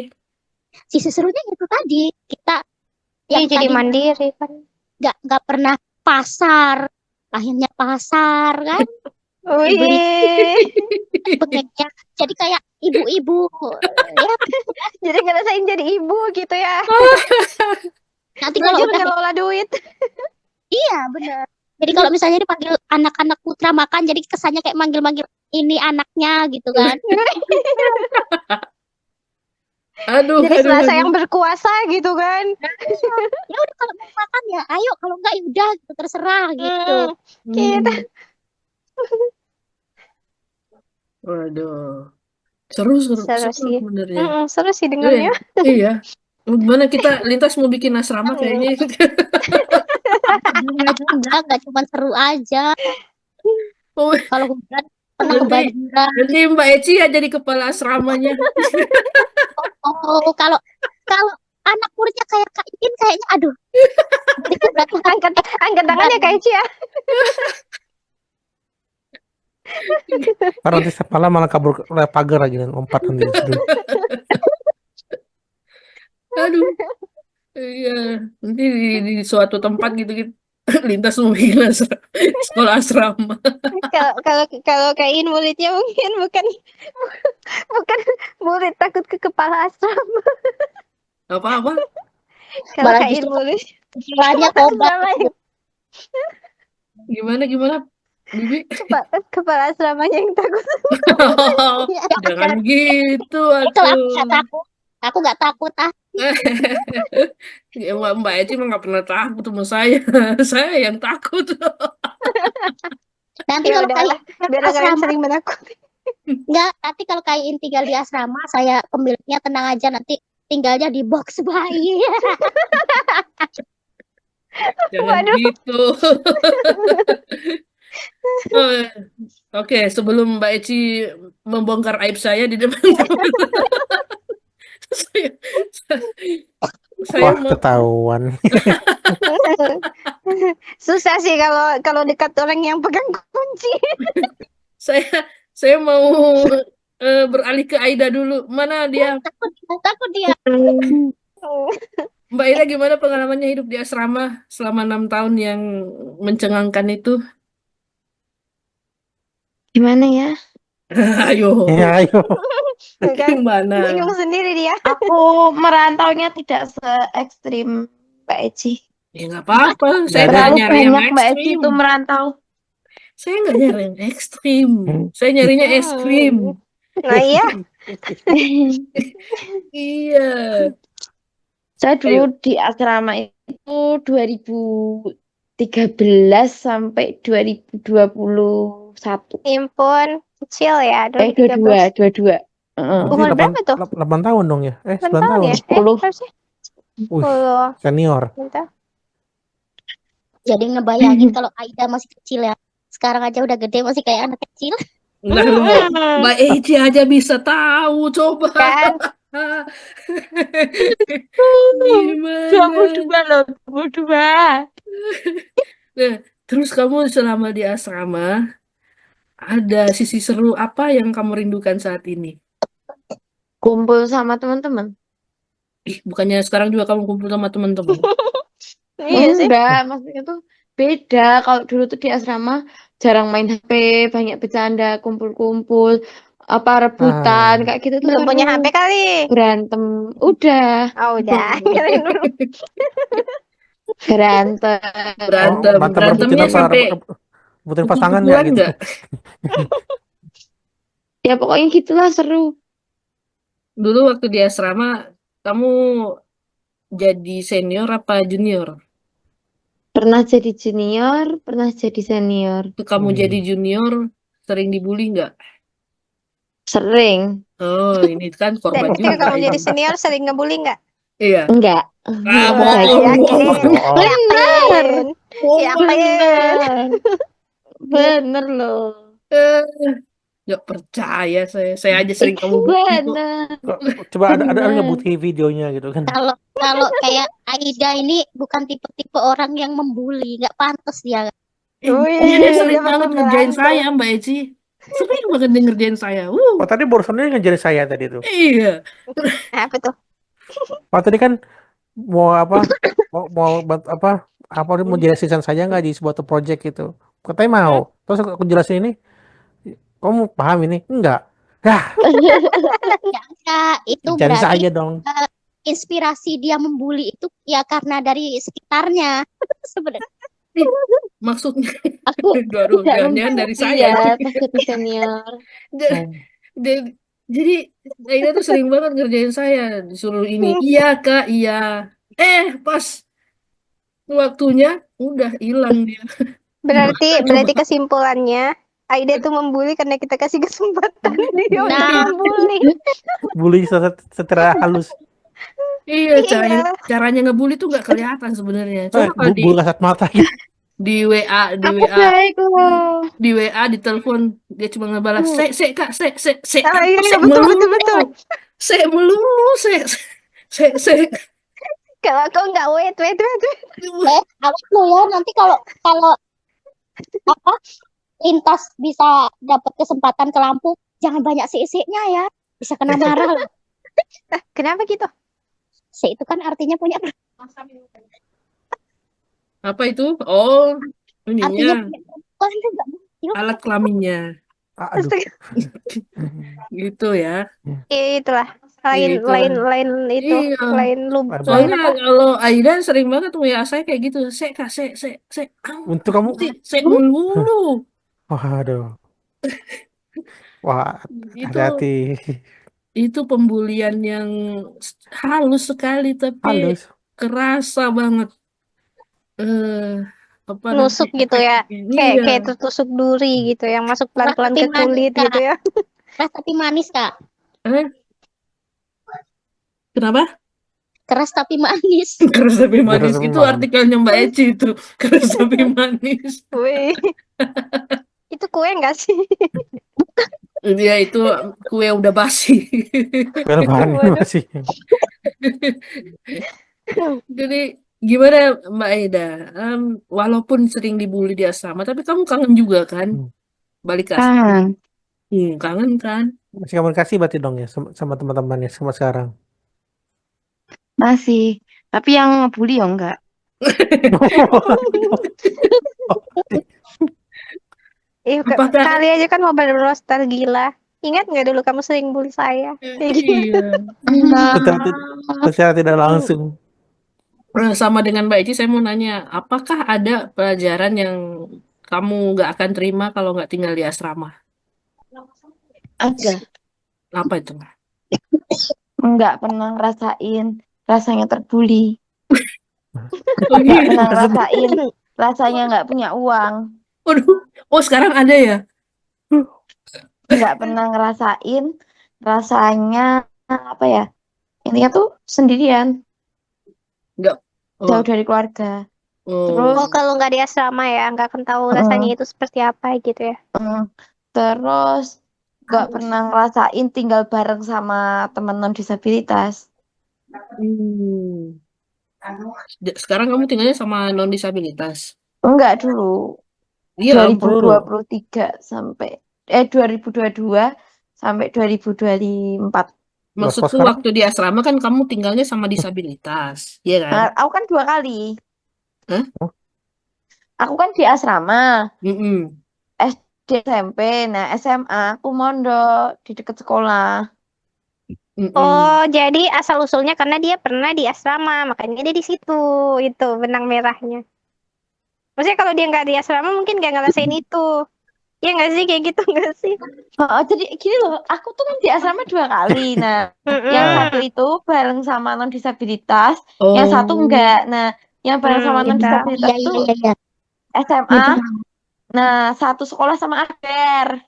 Sisi serunya itu tadi kita Iya, yang jadi tadinya mandiri kan. nggak pernah pasar, akhirnya pasar kan, beli Wih. bengeknya jadi kayak ibu-ibu ya. Jadi ngerasain jadi ibu gitu ya. Nanti kalau Belajar udah ngelola duit. iya bener. Jadi kalau misalnya dipanggil anak-anak putra makan, jadi kesannya kayak manggil-manggil ini anaknya gitu kan. Aduh, Jadi aduh, serasa aduh. yang berkuasa gitu kan. Ya udah kalau mau makan ya ayo, kalau enggak ya udah gitu, terserah gitu. Gitu. Hmm, waduh. Seru, seru, Seru seru sih. sebenarnya. Seru sih Iya, dengarnya. iya. Gimana kita lintas mau bikin asrama kayaknya. Enggak cuma seru aja. Oh, Kalau hujan pernah nanti kebanjiran. nanti Mbak Eci ya jadi kepala asramanya. Oh, kalau kalau anak muridnya kayak Kak Iin kayaknya aduh. Jadi berarti Angkat angkat tangannya Kak Ici ya. Ntar nanti kepala malah kabur lewat pagar lagi dan lompat nanti. Aduh. Aduh, iya. Nanti di suatu tempat gitu gitu lintas mau bikin sekolah asrama. Kalau kalau kalau Kak In muridnya mungkin bukan bukan murid takut ke kepala asrama. Apa-apa? Kalau malah Kak In justru murid kepalanya kepala tobat. asrama Gimana, Bibi? kepala asramanya yang takut. Jangan gitu, Kalau aku atuh. nggak takut, aku nggak takut ah. Ya, Mbak Eci mah nggak pernah takut sama saya. Saya yang takut. Nanti Ya kalau udahlah, biar kalian asrama sering menakuti. nggak, nanti kalau Kaiin tinggal di asrama, saya pemiliknya tenang aja, nanti tinggalnya di box bayi. Jangan Waduh. gitu. Oh, oke, sebelum Mbak Eci membongkar aib saya di depan teman, saya, saya Wah, mau ketahuan. Susah sih kalau kalau dekat orang yang pegang kunci. saya saya mau beralih ke Aida dulu. Mana dia? Takut dia. Mbak Ida gimana pengalamannya hidup di asrama selama 6 tahun yang mencengangkan itu? Gimana ya? Ayo, Ya, ayo. Kan gimana? bingung sendiri dia. Aku merantaunya tidak se ekstrim Mbak Eci. Ya nggak apa-apa, saya Jadi- nggak Terlalu nyari yang banyak Mbak Eci ekstrim. itu merantau. Saya nggak nyari yang ekstrim. Saya nyarinya es krim. Nah iya, Iya. Saya dulu Ayo. di asrama itu 2013 sampai 2021. impun kecil ya, 22, 2013. 22. Heeh. Berarti Umur 8, berapa tuh? 8 tahun dong ya? 9 9 tahun tahun. ya? 10. Berapa sih? Wih, 10. senior. Bentar. Jadi ngebayangin kalau Aida masih kecil ya. Sekarang aja udah gede masih kayak anak kecil. Lah lu, Mbak Eci aja bisa tahu, coba. Kan Gimana? 22 loh, 22. Nah, terus kamu selama di asrama, ada sisi seru apa yang kamu rindukan saat ini? Kumpul sama teman-teman. Ih, bukannya sekarang juga kamu kumpul sama teman-teman? iya sih. Enggak, maksudnya tuh beda. Kalau dulu tuh di asrama jarang main HP, banyak bercanda, kumpul-kumpul, apa rebutan, Ah. kayak gitu tuh Belum punya seru. HP kali. Berantem, udah Oh udah, kirain dulu. berantem. Berantem, Berantem berantemnya rebutin apa? sampai Rebutin pasangan nggak pukul-pukulan gitu? nggak? Ya pokoknya gitulah seru. Dulu waktu di asrama, kamu jadi senior apa junior? Pernah jadi junior, pernah jadi senior. Waktu kamu Wih. jadi junior, sering dibully nggak? Sering. Oh, ini kan Dan korban ketika juga kamu ini. jadi senior sering ngebully nggak? Iya. Enggak. Ah, Baik. bohong. Oh, Bener. Bohong. Yakin. Bener. Bener loh. Eh, nggak percaya saya. Saya aja sering kamu bully kok. Bener. coba ada nggak Bener. bukti videonya gitu kan? Kalau kalau kayak Aida ini bukan tipe-tipe orang yang membuli, nggak pantas dia. Wih, Dia sering dapat banget pembelaan ngerjain tuh. saya, Mbak Eci. Sering banget dia ngerjain saya. Oh, tadi barusan dia ngajarin saya tadi tuh. Iya. Apa tuh? Oh, tadi kan mau apa? Apa mau jelasin saya nggak di sebuah project gitu? Katanya mau. Terus aku jelasin ini, kamu paham ini? Enggak. Dah, Ya, itu cari berarti saya dong. inspirasi dia membuli itu ya karena dari sekitarnya. Sebenarnya Ih, maksudnya, Aku aduh, tidak jangan-jangan dari membuli saya ya, ini. takut senior. Ja- Oh, ja- Jadi, Aida tuh sering banget ngerjain saya, disuruh ini. Iya, Kak, iya. Pas waktunya, udah hilang dia. Berarti Coba. kesimpulannya Aida tuh membuli karena kita kasih kesempatan dia untuk nah, membuli. bully secara halus. Iya, Iya. caranya ngebully tuh nggak kelihatan sebenarnya. Coba kalau Bully kasat mata gitu. di WA, di Aku WA, baik loh. di WA, di telepon, dia cuma ngebalas, Hmm. Kak, se, Ah, apa, iya, se betul, melulu, betul, betul. se melulu, se. Kalau kau nggak wait. awas lo ya nanti kalau kalau apa lintas bisa dapat kesempatan ke lampu, jangan banyak si-nya ya. Bisa kena marah loh. Kenapa gitu? Si itu kan artinya punya Apa itu? Oh, ininya, artinya punya perempuan kan nggak boleh. alat kelaminnya, Aduh. Astaga. gitu ya. Itulah Iya, lain itulah. lain lain itu Iya. lain lain Soalnya apa? kalau Aida sering banget WA saya kayak gitu, Kak, kamu Untuk kamu, sih, melulu. waduh, wah, Itu hati-hati, pembulian yang halus sekali tapi halus. kerasa banget. Eh, apa nanti Nusuk gitu ya. efeknya? Kayak Iya. kayak tusuk duri gitu yang masuk Keras pelan-pelan tapi ke manis kulit kak. gitu ya. Keras tapi manis kak. Eh, kenapa? Keras tapi manis. Keras tapi Biar manis lebih itu manis. artikelnya Mbak Eci itu. Keras tapi manis. Wih. Itu kue nggak sih? Dia itu kue udah basi. Lebaran ini Waduh. masih. Jadi gimana Mbak Aida? Walaupun sering dibully di asrama, tapi kamu kangen juga kan? Balik ke asrama. Kangen. Kangen kan? Masih komunikasi berarti dong ya sama teman-temannya sama sekarang. Masih. Tapi yang ngebully ya enggak. Apakah Kali aja kan mau bernostalgia. Ingat nggak dulu kamu sering bully saya? Kayak gitu. iya. Enggak. Secara tidak langsung. Nah, sama dengan Mbak Eci, saya mau nanya, apakah ada pelajaran yang kamu nggak akan terima kalau nggak tinggal di asrama? Ada. Apa itu? Enggak pernah ngerasain rasanya terbully. Oh, Enggak gitu. pernah ngerasain rasanya enggak punya uang. Waduh, sekarang ada ya? Enggak pernah ngerasain rasanya apa ya? Intinya tuh sendirian, Nggak. jauh Oh, dari keluarga. oh. Terus Oh, kalau nggak di asrama ya, nggak akan tahu rasanya itu seperti apa gitu ya. terus enggak pernah ngerasain tinggal bareng sama teman non disabilitas. Hmm. Sekarang kamu tinggalnya sama non disabilitas? Enggak dulu. Iya, 2023 sampai 2022 sampai 2024. maksudku sekarang? waktu di asrama kan kamu tinggalnya sama disabilitas, iya kan? Nah, aku kan 2 kali. Hah? Aku kan di asrama, Mm-mm. SD SMP, nah SMA aku mondok di dekat sekolah. Mm-mm. Oh, jadi asal usulnya karena dia pernah di asrama, makanya dia di situ. Itu benang merahnya. Maksudnya kalau dia nggak di asrama mungkin nggak ngerasain itu. Ya nggak sih kayak gitu nggak sih? Jadi gini loh, aku tuh kan di asrama 2 kali. Nah, yang satu itu bareng sama non disabilitas, yang satu Oh. enggak. Nah, yang bareng sama non Gitu. disabilitas Iya tuh iya iya. SMA. Nah, satu sekolah sama Akbar.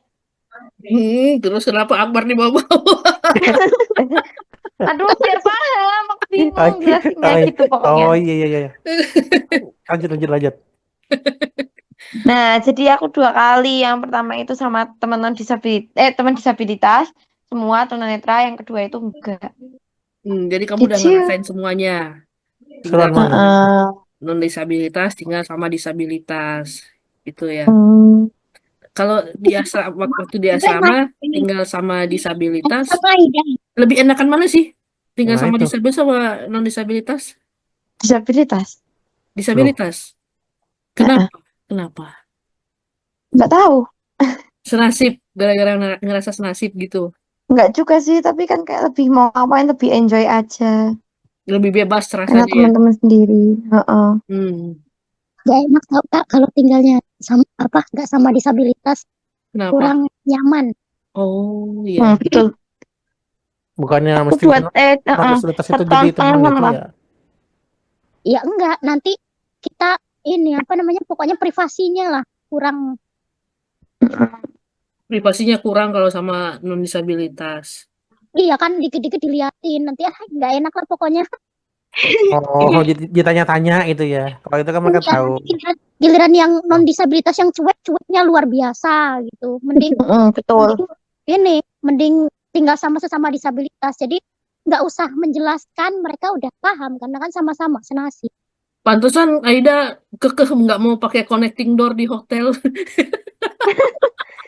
Terus kenapa Akbar di bawah-bawah? Aduh, biar paham, aku bingung jelasinnya gitu pokoknya. Oh iya. Lanjut. Nah, jadi aku 2 kali. Yang pertama itu sama teman disabilitas semua tunanetra. Yang kedua itu enggak. Jadi kamu udah Kecil. ngerasain semuanya. Tinggal Seruan mana? non disabilitas, tinggal sama disabilitas. Itu ya. Kalau di asrama, waktu di asrama tinggal sama disabilitas, Sama Aida. lebih enakan mana sih? Tinggal Nah, sama itu. disabilitas sama non disabilitas? Disabilitas. Disabilitas. Kenapa? Enggak tahu. Senasib, gara-gara ngerasa senasib gitu. Enggak juga sih, tapi kan kayak lebih mau ngapain, lebih enjoy aja. Lebih bebas Karena rasanya ya. teman-teman sendiri. Heeh. Hmm. Gak enak tau Kak kalau tinggalnya sama apa nggak sama disabilitas, Kenapa? kurang nyaman. Oh iya. Betul. Bukannya Aku mesti buat anak disabilitas itu satu jadi tahun setengah teman gitu sama. ya. Ya enggak, nanti kita ini apa namanya pokoknya privasinya lah kurang. Privasinya kurang kalau sama non disabilitas. Iya kan dikit-dikit diliatin nanti nggak enak lah pokoknya. Oh, jadi ditanya-tanya gitu ya. Kalau itu kan mereka Iya tahu. nanti giliran yang non disabilitas yang cueknya luar biasa gitu. Mending Betul. mending tinggal sama sesama disabilitas. Jadi nggak usah menjelaskan, mereka udah paham karena kan sama-sama senasib. Pantesan Aida kekeh nggak mau pakai connecting door di hotel.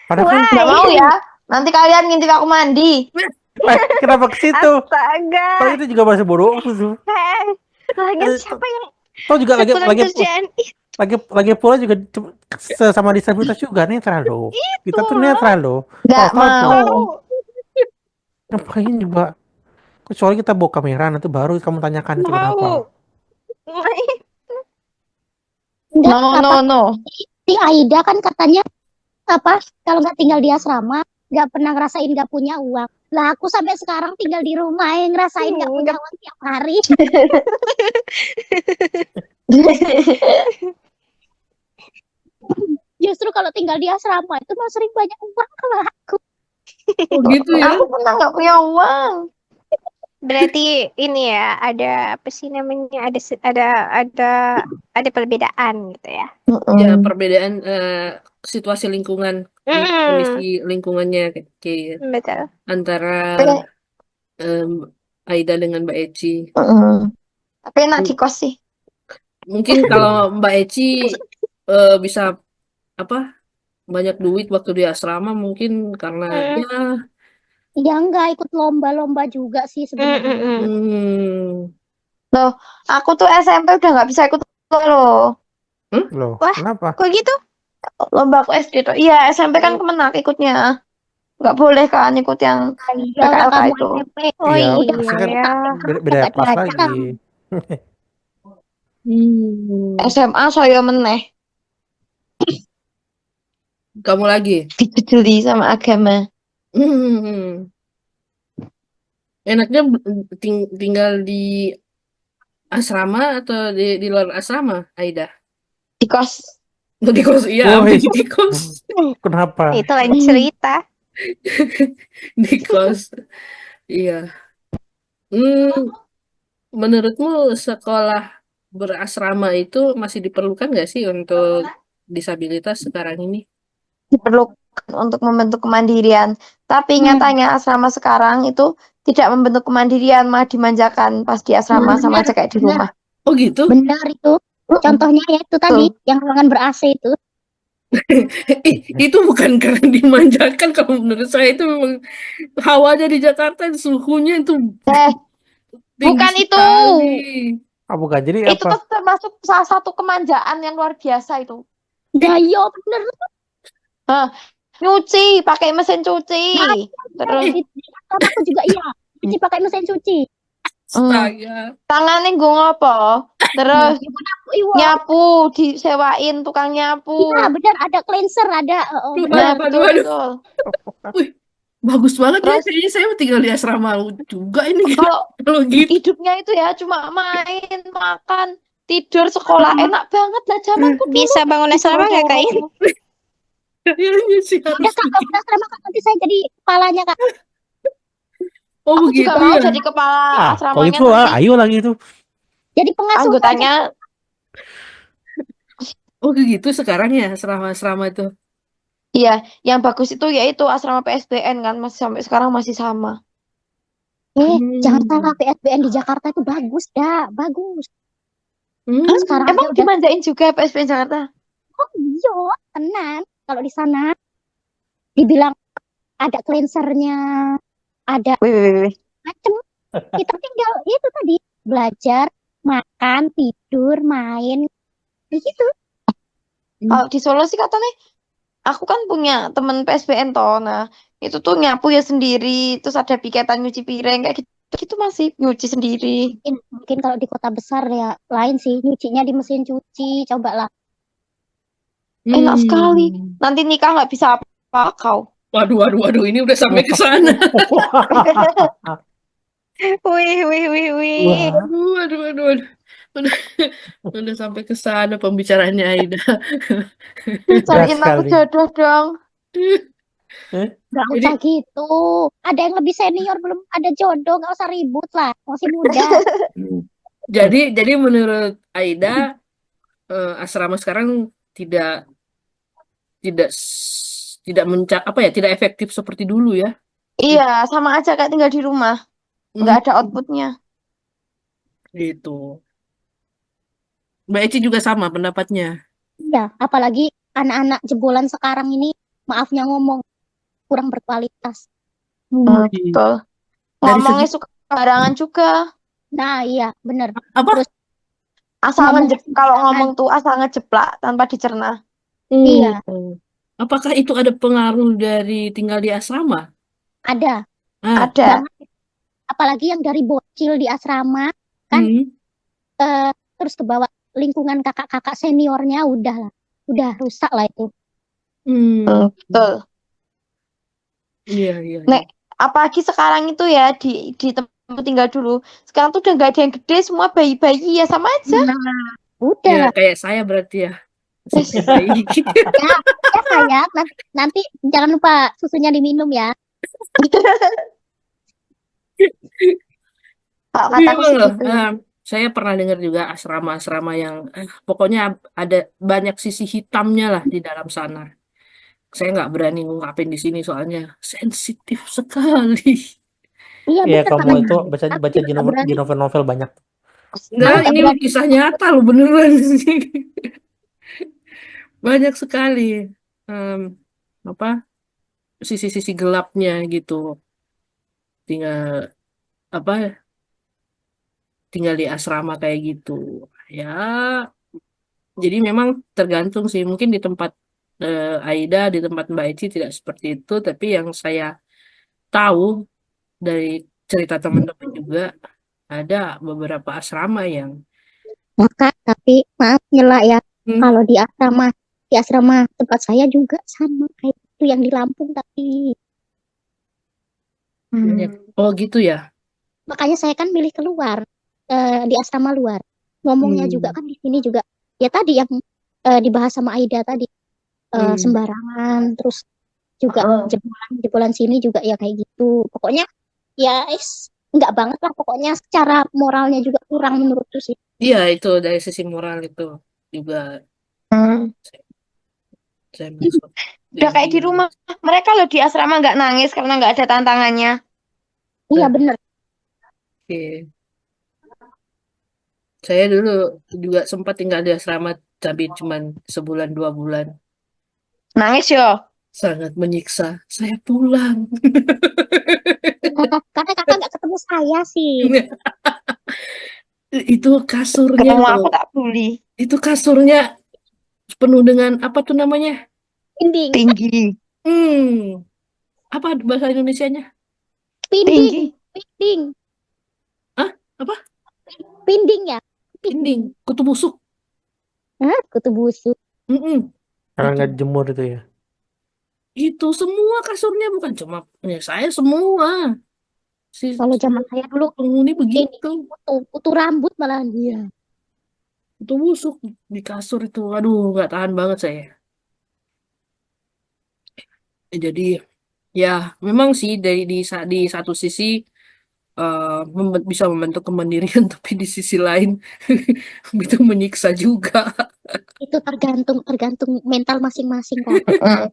Padahal kan, Nggak mau ya. Nanti kalian ngintip aku mandi. kenapa ke situ? Astaga. Kalau itu juga masih bodoh tuh. Lagian Eh, siapa yang Toh juga lagi satuan kerjaan lagi pula juga sama disabilitas juga netral loh. Kita tuh netral loh. Nggak Tahu-tahu tuh. mau. Ngapain juga? Kecuali kita bawa kamera nanti baru kamu tanyakan itu kenapa. mau? Enggak No, apa no, no. si Aida kan katanya apa kalau nggak tinggal di asrama nggak pernah ngerasain nggak punya uang. Lah aku sampai sekarang tinggal di rumah yang ngerasain nggak punya uang tiap hari. Justru kalau tinggal di asrama itu mau sering banyak uang kalau aku. Oh gitu ya. Aku pernah nggak punya uang. Berarti ini ya ada apa sih namanya ada perbedaan gitu ya. Ya perbedaan situasi lingkungan, kondisi lingkungannya kayak Betul. antara em, Aida dengan Mbak Eci. Tapi enak di kos sih. Mungkin kalau Mbak Eci bisa apa banyak duit waktu di asrama mungkin karena ya Ya enggak ikut lomba-lomba juga sih sebenarnya. Loh, aku tuh SMP udah nggak bisa ikut lomba loh. Loh, Wah, kenapa? kok gitu? Lomba aku SD tuh. Iya, SMP kan Kemenak ikutnya. Nggak boleh kan ikut yang Iya lah PKLK kamu itu. SMP. Oh Iya, iya pasti kan ya. beda Nggak kelas diajak. lagi. SMA saya meneh Kamu lagi. dijejeli sama agama. Enaknya tinggal di asrama atau di luar asrama, Aida? Di kos. Di kos, iya, Woi. di kos. Kenapa? Itu lain cerita. Di kos, iya. Menurutmu sekolah berasrama itu masih diperlukan nggak sih untuk disabilitas sekarang ini? Diperlukan untuk membentuk kemandirian. Tapi nyatanya asrama sekarang itu tidak membentuk kemandirian, malah dimanjakan pas di asrama sama aja kayak di rumah. Oh gitu? Benar itu. Contohnya ya itu tadi yang ruangan ber-AC itu. Itu bukan karena dimanjakan, kalau menurut saya itu memang hawanya di Jakarta suhunya itu tinggi Bukan itu. sekali. Bukan. Jadi Itu apa? tuh termasuk salah satu kemanjaan yang luar biasa itu. Ya iya bener. Nyuci, pakai mesin cuci. Terus Sama aku juga iya. Cuci pakai mesin cuci. Astaga. tangannya gue ngopo. Terus Iwa. nyapu, disewain tukang nyapu. Iya benar ada cleanser ada. Nah, Aduh, betul. Wih, bagus banget ya. Terus Kayaknya saya tinggal di asrama juga ini. kalau Kalau gitu. hidupnya itu ya cuma main, makan, tidur, sekolah. Enak banget lah zamanku dulu. Bisa bangun asrama nggak Kak? Kayaknya sih Ya harus Kak, kalau asrama Kak, nanti saya jadi kepalanya Kak. Oh Aku begitu juga mau ya. jadi kepala Kalau asramanya itu nanti. ayo lagi itu. Jadi pengasuh. Anggotanya Oh begitu sekarang ya asrama-asrama itu. iya, yang bagus itu yaitu asrama PSBN kan masih sampai sekarang masih sama. Jangan salah PSBN di Jakarta itu bagus dah, bagus. Sekarang Emang udah dimanjain juga PSBN Jakarta? oh iya, tenang. Kalau di sana dibilang ada cleansernya, ada Wih. macem. Kita tinggal itu tadi belajar, makan, tidur, main, gitu. Kalau di Solo sih katanya, aku kan punya temen PSBN toh. Nah, itu tuh nyapu ya sendiri, terus ada piketan nyuci piring kayak gitu, gitu masih nyuci sendiri. Mungkin kalau di kota besar ya lain sih, nyucinya di mesin cuci, cobalah. Enak sekali. Hmm. Nanti nikah nggak bisa apa kau. Waduh, waduh, waduh, ini udah sampai ke sana. Wih, wih, wih, wih. Wah, Waduh, waduh, waduh, waduh. Udah, udah sampai ke sana pembicaraannya Aida. berat Cariin aku sekali. jodoh dong. Eh? Gak Jadi, usah gitu. Ada yang lebih senior belum ada jodoh, gak usah ribut lah. Masih muda. jadi menurut Aida, asrama sekarang tidak tidak apa ya, tidak efektif seperti dulu ya. Iya, sama aja kayak tinggal di rumah. Nggak Hmm, ada outputnya. gitu. Mbak Eci juga sama pendapatnya. Iya, apalagi anak-anak jebolan sekarang ini, maafnya ngomong, kurang berkualitas. Betul. Dari Ngomongnya segi suka sembarangan juga. Nah, iya, bener. apa? Terus Asal ngomong kalau sembarangan. ngomong tuh asal ngejeplak tanpa dicerna. Iya, Apakah itu ada pengaruh dari tinggal di asrama? ada. Ah, Ada. Banget. Apalagi yang dari bocil di asrama, kan hmm, terus ke bawah lingkungan kakak-kakak seniornya udah lah. Udah rusak lah itu. hmm, Betul. iya, iya, iya. Nek, apalagi sekarang itu ya di tempat tinggal dulu. Sekarang tuh udah nggak ada yang gede, semua bayi-bayi ya sama aja. Nah, udah Ya, lah. kayak saya berarti ya, masih kayak bayi. Ya, ya sayang, nanti jangan lupa susunya diminum ya. Kalau Tapi kataku emang sih loh, gitu. saya pernah dengar juga asrama-asrama yang pokoknya ada banyak sisi hitamnya lah di dalam sana. Saya nggak berani ngungkapin di sini soalnya sensitif sekali. Iya Iya, bener kamu sama itu saya. baca Aku baca juga di gak berani. di novel-novel banyak. Enggak, Aku gak ini berani. kisah nyata loh beneran. Banyak sekali em, apa sisi-sisi gelapnya gitu. Tinggal apa tinggal di asrama kayak gitu. Ya, jadi memang tergantung sih. Mungkin di tempat Aida, di tempat Mbak Eci tidak seperti itu. Tapi yang saya tahu dari cerita teman-teman juga ada beberapa asrama yang Nah, Kak, tapi maaf nyela ya. hmm, Kalau di asrama tempat saya juga sama kayak itu yang di Lampung tapi banyak. Oh gitu ya. makanya saya kan milih keluar di asrama luar. Ngomongnya juga Hmm. kan di sini juga ya tadi yang dibahas sama Aida tadi Hmm. sembarangan terus juga jebolan sini juga ya kayak gitu. Pokoknya ya nggak banget lah pokoknya secara moralnya juga kurang menurutku sih. Iya itu dari sisi moral itu juga saya masuk Udah kayak di dia. rumah. Mereka loh di asrama nggak nangis karena nggak ada tantangannya. Iya Nah, bener. oke. Saya dulu juga sempat tinggal di asrama tapi cuma sebulan 2 bulan. Nangis yo. Sangat menyiksa. Saya pulang. Karena kakak nggak ketemu saya sih. Itu kasurnya Ketemu loh. aku tak bully. Itu kasurnya penuh dengan apa tuh namanya? Pinding, Tinggi. Hmm, apa bahasa Indonesianya? pinding, Tinggi. pinding, Hah? Apa? pinding ya. Dinding, kutu busuk. Hah? Kutu busuk. Mm-mm. Karena Itu, nggak jemur itu ya. itu semua kasurnya bukan cuma punya saya semua. Si Kalau zaman saya dulu penghuni ini begitu. kutu rambut malahan dia. Kutu busuk di kasur itu. Aduh, nggak tahan banget saya. Jadi ya memang sih di satu sisi bisa membentuk kemandirian, tapi di sisi lain itu menyiksa juga. Itu tergantung tergantung mental masing-masing kan.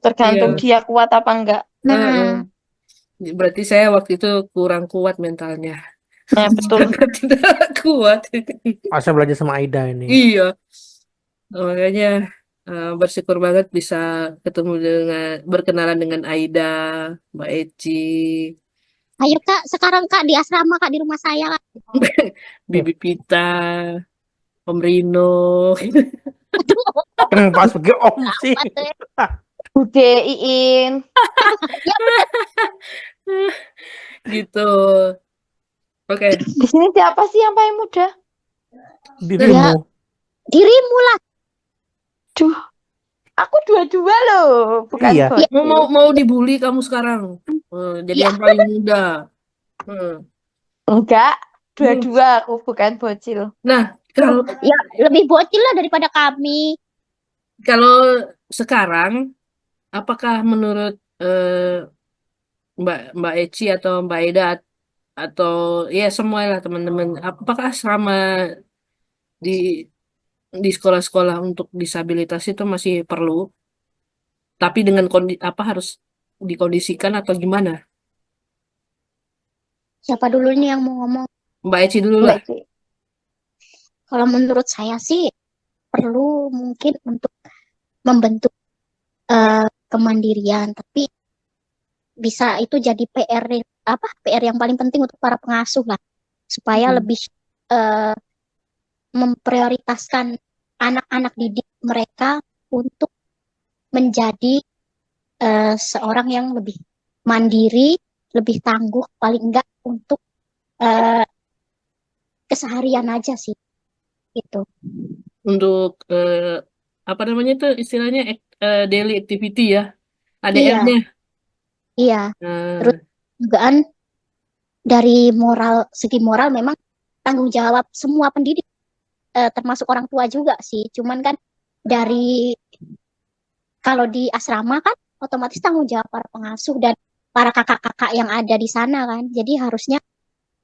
Tergantung Iya. dia kuat apa enggak. Heeh. Nah, Berarti saya waktu itu kurang kuat mentalnya. Nah, betul. Karena tidak kuat. Asal belajar sama Aida ini. Iya, makanya bersyukur banget bisa ketemu dengan berkenalan dengan Aida, Mbak Eci, ayo Kak, sekarang Kak di asrama Kak di rumah saya Kak. Bibi Pita, Om Rino. Pas pergi om sih. Apa tuh? Bude Iin. Ya bener. Gitu. Oke. Di sini siapa sih yang paling muda? Ya, Dirimu. dirimu lah. Duh, aku dua-dua loh, bukan Iya. Ya, Mau bocil. mau mau dibully kamu sekarang. Jadi ya, yang paling muda. Hmm. Enggak, Hmm. dua-dua aku bukan bocil. Nah, kalau ya lebih bocil lah daripada kami. kalau sekarang, apakah menurut Mbak Mbak Eci atau Mbak Eda atau ya semua lah teman-teman, apakah asrama di sekolah-sekolah untuk disabilitas itu masih perlu, tapi dengan apa harus dikondisikan atau gimana? Siapa dulu nih yang mau ngomong? Mbak Eci dulu lah. Enggak sih. Kalau menurut saya sih perlu mungkin untuk membentuk kemandirian, tapi bisa itu jadi PR yang paling penting untuk para pengasuh lah, supaya Hmm. lebih eh, memprioritaskan anak-anak didik mereka untuk menjadi seorang yang lebih mandiri, lebih tangguh, paling enggak untuk eh, keseharian aja sih gitu. Untuk apa namanya itu istilahnya daily activity ya, Iya, ADR-nya. iya. Terus Nah, juga dari segi moral memang tanggung jawab semua pendidik, termasuk orang tua juga sih. Cuman kan dari kalau di asrama kan otomatis tanggung jawab para pengasuh dan para kakak-kakak yang ada di sana kan. Jadi harusnya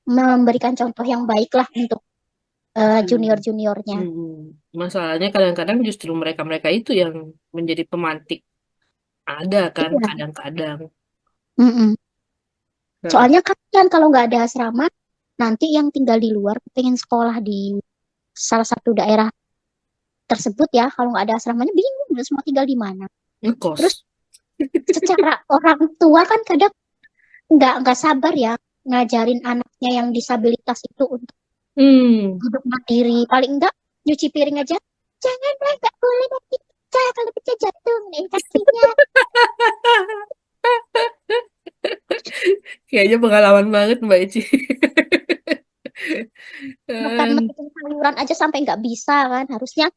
memberikan contoh yang baik lah untuk hmm, junior-juniornya. masalahnya kadang-kadang justru mereka-mereka itu yang menjadi pemantik. Ada kan Iya. kadang-kadang. Mm-mm. Nah, Soalnya kan kalau nggak ada asrama, nanti yang tinggal di luar pengen sekolah di salah satu daerah tersebut ya, kalau nggak ada asramanya bingung harus mau tinggal di mana. Terus ngekos. secara orang tua kan kadang nggak sabar ya ngajarin anaknya yang disabilitas itu untuk Hmm. hidup mandiri. Paling enggak nyuci piring aja. Jangan, nggak boleh nanti pecah, kalau pecah jatuh nih kakinya. Kayaknya pengalaman banget Mbak Eci. Bahkan Eh, metikin sayuran aja sampai nggak bisa kan. Harusnya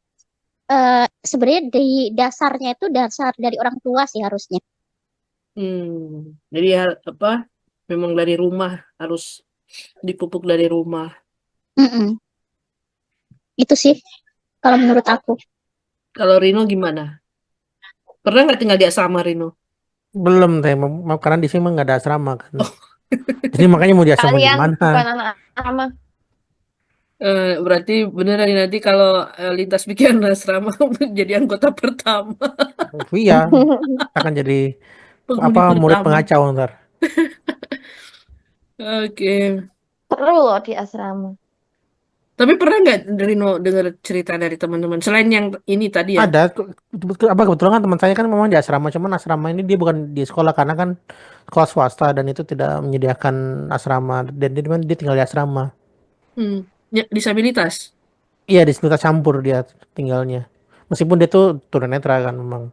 sebenarnya di dasarnya itu dasar dari orang tua sih harusnya. jadi apa? Memang dari rumah harus dipupuk dari rumah. Mm-mm. Itu sih kalau menurut aku. Kalau Rino gimana? Pernah nggak tinggal di asrama Rino? Belum teh, karena di sini mah nggak ada asrama kan. Jadi makanya mau di asrama Kalian gimana? bukan anak asrama. Berarti beneran nih nanti kalau lintas pikiran asrama jadi anggota pertama, Iya, akan jadi penghuni apa murid pertama. pengacau ntar. Oke. Seru loh di asrama. Tapi pernah nggak Rino dengar cerita dari teman-teman selain yang ini tadi ya? Ada apa kebetulan kan teman saya kan memang di asrama, cuman asrama ini dia bukan di sekolah karena kan sekolah swasta dan itu tidak menyediakan asrama dan dia tinggal di asrama. Hmm. Ya, disabilitas. Iya di sekitar campur dia tinggalnya. Meskipun dia tuh tunanetra kan memang.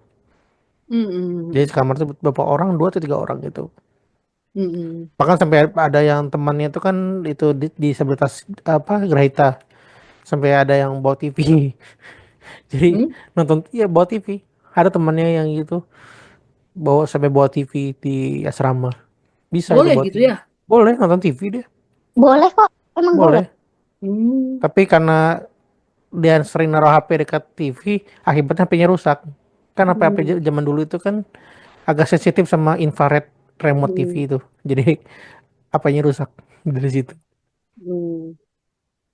Jadi Hmm. kamar tuh berapa orang, dua atau tiga orang gitu. Hmm. Bahkan sampai ada yang temannya itu kan itu disabilitas apa Grahita. Sampai ada yang bawa TV. Jadi Hmm. nonton iya bawa TV. Ada temannya yang gitu sampai bawa TV di asrama. Bisa itu Boleh bawa gitu TV. ya? Boleh nonton TV dia. Boleh kok, emang boleh. Boleh. Hmm. Tapi karena dia sering naruh HP dekat TV, akibatnya HP-nya rusak. Kan HP-HP Hmm. zaman dulu itu kan agak sensitif sama infrared remote TV Hmm. itu. Jadi HP-nya rusak dari situ. Hmm.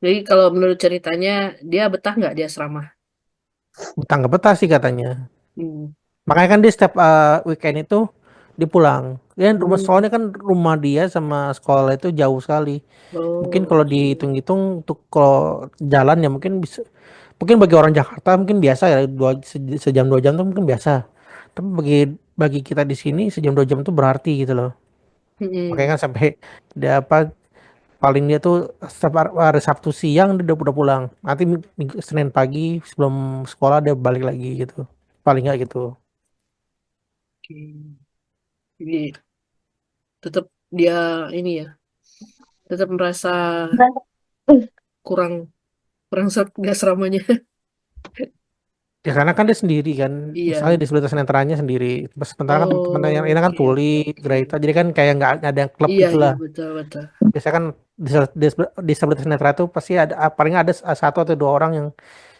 Jadi kalau menurut ceritanya dia betah nggak di asrama? Betah nggak betah sih katanya. Hmm. Makanya kan dia setiap weekend itu dia pulang. Dan Hmm. soalnya kan rumah dia sama sekolah itu jauh sekali. Mungkin Oh, kalau oke. dihitung-hitung untuk kalau jalan ya mungkin bisa. Mungkin bagi orang Jakarta mungkin biasa ya sejam 2 jam tuh mungkin biasa. Tapi bagi bagi kita di sini sejam 2 jam itu berarti gitu loh. Makanya Hmm. kan sampai dia apa paling dia tuh setiap hari Sabtu siang dia udah pulang. Nanti Senin pagi sebelum sekolah dia balik lagi gitu. Paling nggak gitu. Oke. Jadi tetap dia ini ya tetap merasa kurang kurang serp di asramanya. Ya karena kan dia sendiri kan, misalnya Iya. disabilitas netranya sendiri. Sementara kan teman-teman yang Oh ini kan iya, tuli, Greta, jadi kan kayak nggak ada yang klub iya gitu iya lah. betul betul. Biasanya kan disabilitas netra itu pasti ada paling ada satu atau dua orang yang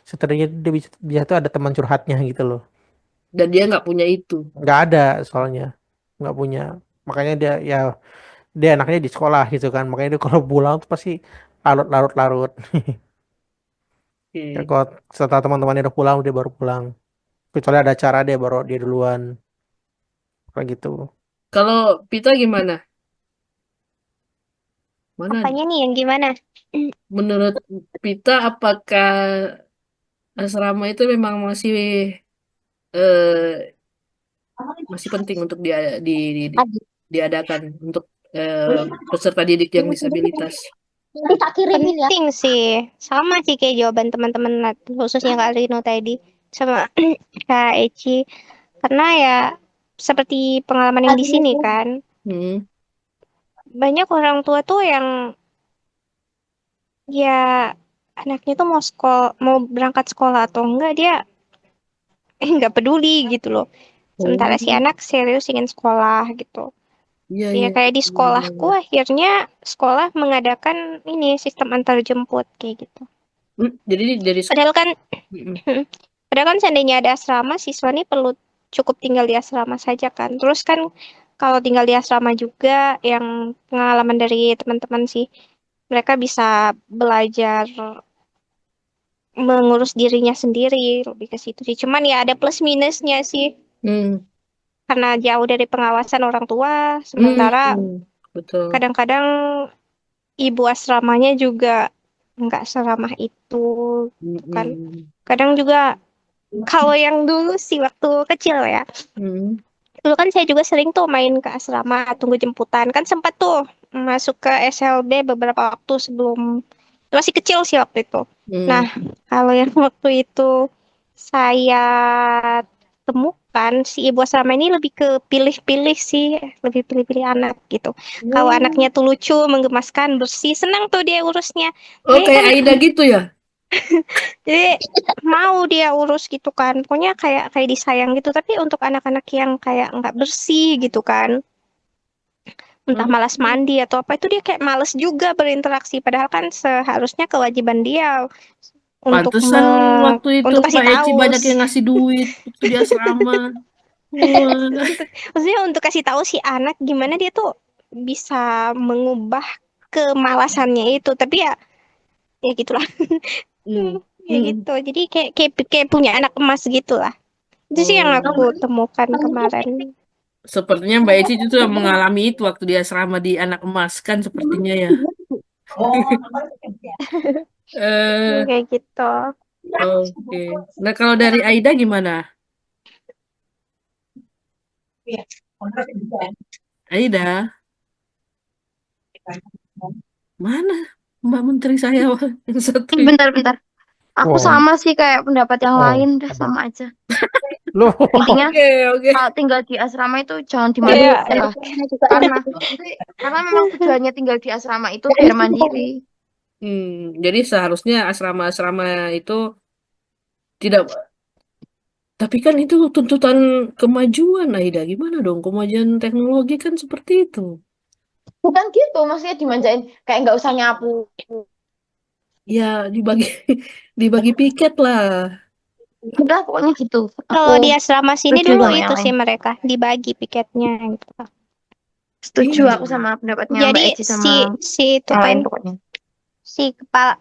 setidaknya dia bisa tuh ada teman curhatnya gitu loh. Dan dia nggak punya itu. Nggak ada soalnya, nggak punya. Makanya dia anaknya di sekolah gitu kan. Makanya dia kalau pulang tuh pasti larut-larut. Ya, Oke. kalau setelah teman-temannya udah pulang, dia baru pulang. Kecuali ada acara dia duluan kayak gitu. Kalau Pita gimana? Mana? Apanya nih yang gimana? Menurut Pita, apakah asrama itu memang eh, masih penting untuk diadakan untuk eh, peserta didik yang disabilitas? Nanti tak kirimin ya. Penting sih. Sama sih kayak jawaban teman-teman khususnya Kak Rino tadi sama Kak Eci. Karena ya seperti pengalaman yang di sini kan, Hmm. banyak orang tua tuh yang ya anaknya tuh mau berangkat sekolah atau enggak dia nggak peduli gitu loh. Sementara si Oh, anak serius ingin sekolah gitu. iya Ya iya. kayak di sekolahku Benar-benar. akhirnya sekolah mengadakan ini sistem antar jemput kayak gitu. Jadi dari Padahal kan Mm-mm. padahal kan seandainya ada asrama siswa nih perlu cukup tinggal di asrama saja kan. Terus kan kalau tinggal di asrama juga yang pengalaman dari teman-teman sih mereka bisa belajar mengurus dirinya sendiri lebih ke situ sih. Cuman ya ada plus minusnya sih Hmm. karena jauh dari pengawasan orang tua. Sementara Hmm. Betul. kadang-kadang ibu asramanya juga nggak seramah itu gitu kan. Mm-mm. Kadang juga kalau yang dulu sih waktu kecil ya. Hmm. Dulu kan saya juga sering tuh main ke asrama tunggu jemputan. Kan sempat tuh masuk ke SLB beberapa waktu sebelum masih kecil sih waktu itu. Nah, Hmm. kalau yang waktu itu saya temukan si ibu asrama ini lebih ke pilih-pilih sih, lebih pilih-pilih anak gitu. Kalau anaknya Oh, tuh lucu, menggemaskan, bersih, senang tuh dia urusnya. oh Jadi kayak kan, Aida gitu ya? jadi mau dia urus gitu kan. Pokoknya kayak kayak disayang gitu. Tapi untuk anak-anak yang kayak nggak bersih gitu kan, entah Hmm. malas mandi atau apa itu dia kayak males juga berinteraksi. Padahal kan seharusnya kewajiban dia untuk Pantesan waktu itu untuk kasih Mbak Eci tahu banyak yang ngasih duit waktu di asrama. Wah. maksudnya untuk kasih tahu si anak gimana dia tuh bisa mengubah kemalasannya itu tapi ya ya gitulah. Hmm. Ya Hmm. gitu jadi kayak punya anak emas gitu lah itu sih yang aku Oh. temukan kemarin. Sepertinya Mbak Eci itu mengalami itu waktu di asrama di Anak Emas kan sepertinya ya. Eh, Kayak gitu. oke. Nah kalau dari Aida gimana? Aida, mana Mbak Menteri saya yang satu itu? Bentar, bentar. Aku Wow. sama sih kayak pendapat yang Oh, lain, udah apa? sama aja. Loh, Intinya Oke, oke. kalau tinggal di asrama itu jangan Jadi dimandiri Ya, lah. edukasinya juga Karena karena memang tujuannya tinggal di asrama itu biar mandiri. Jadi seharusnya asrama-asrama itu tidak, tapi kan itu tuntutan kemajuan, Aida. Gimana dong? Kemajuan teknologi kan seperti itu. Bukan gitu, maksudnya dimanjain kayak nggak usah nyapu. Ya dibagi dibagi piket lah. Udah pokoknya gitu. Aku kalau di asrama sini setuju dulu sama itu yang lain. sih mereka dibagi piketnya gitu. Setuju Iya. aku sama pendapatnya Mbak Jadi Eci si sama si itu yang tuh lain pokoknya.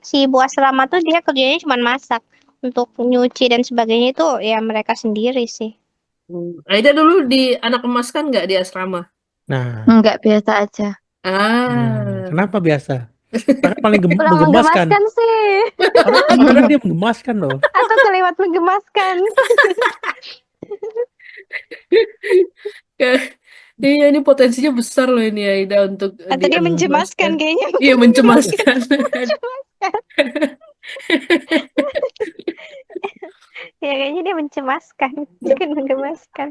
si ibu asrama tuh dia kerjanya cuma masak untuk nyuci dan sebagainya itu ya mereka sendiri sih. Aida dulu di Anak Emas kan nggak di asrama? nah, Enggak biasa aja. Ah. kenapa biasa? Bahkan paling Kurang menggemaskan. menggemaskan sih. Padahal dia menggemaskan loh. Atau kalimat menggemaskan. Iya, ini potensinya besar loh ini Aida untuk Atau dia mencemaskan diakibatkan. kayaknya Iya, bukan menggemaskan. mencemaskan. Mencemaskan. Ya kayaknya dia mencemaskan, bukan menggemaskan.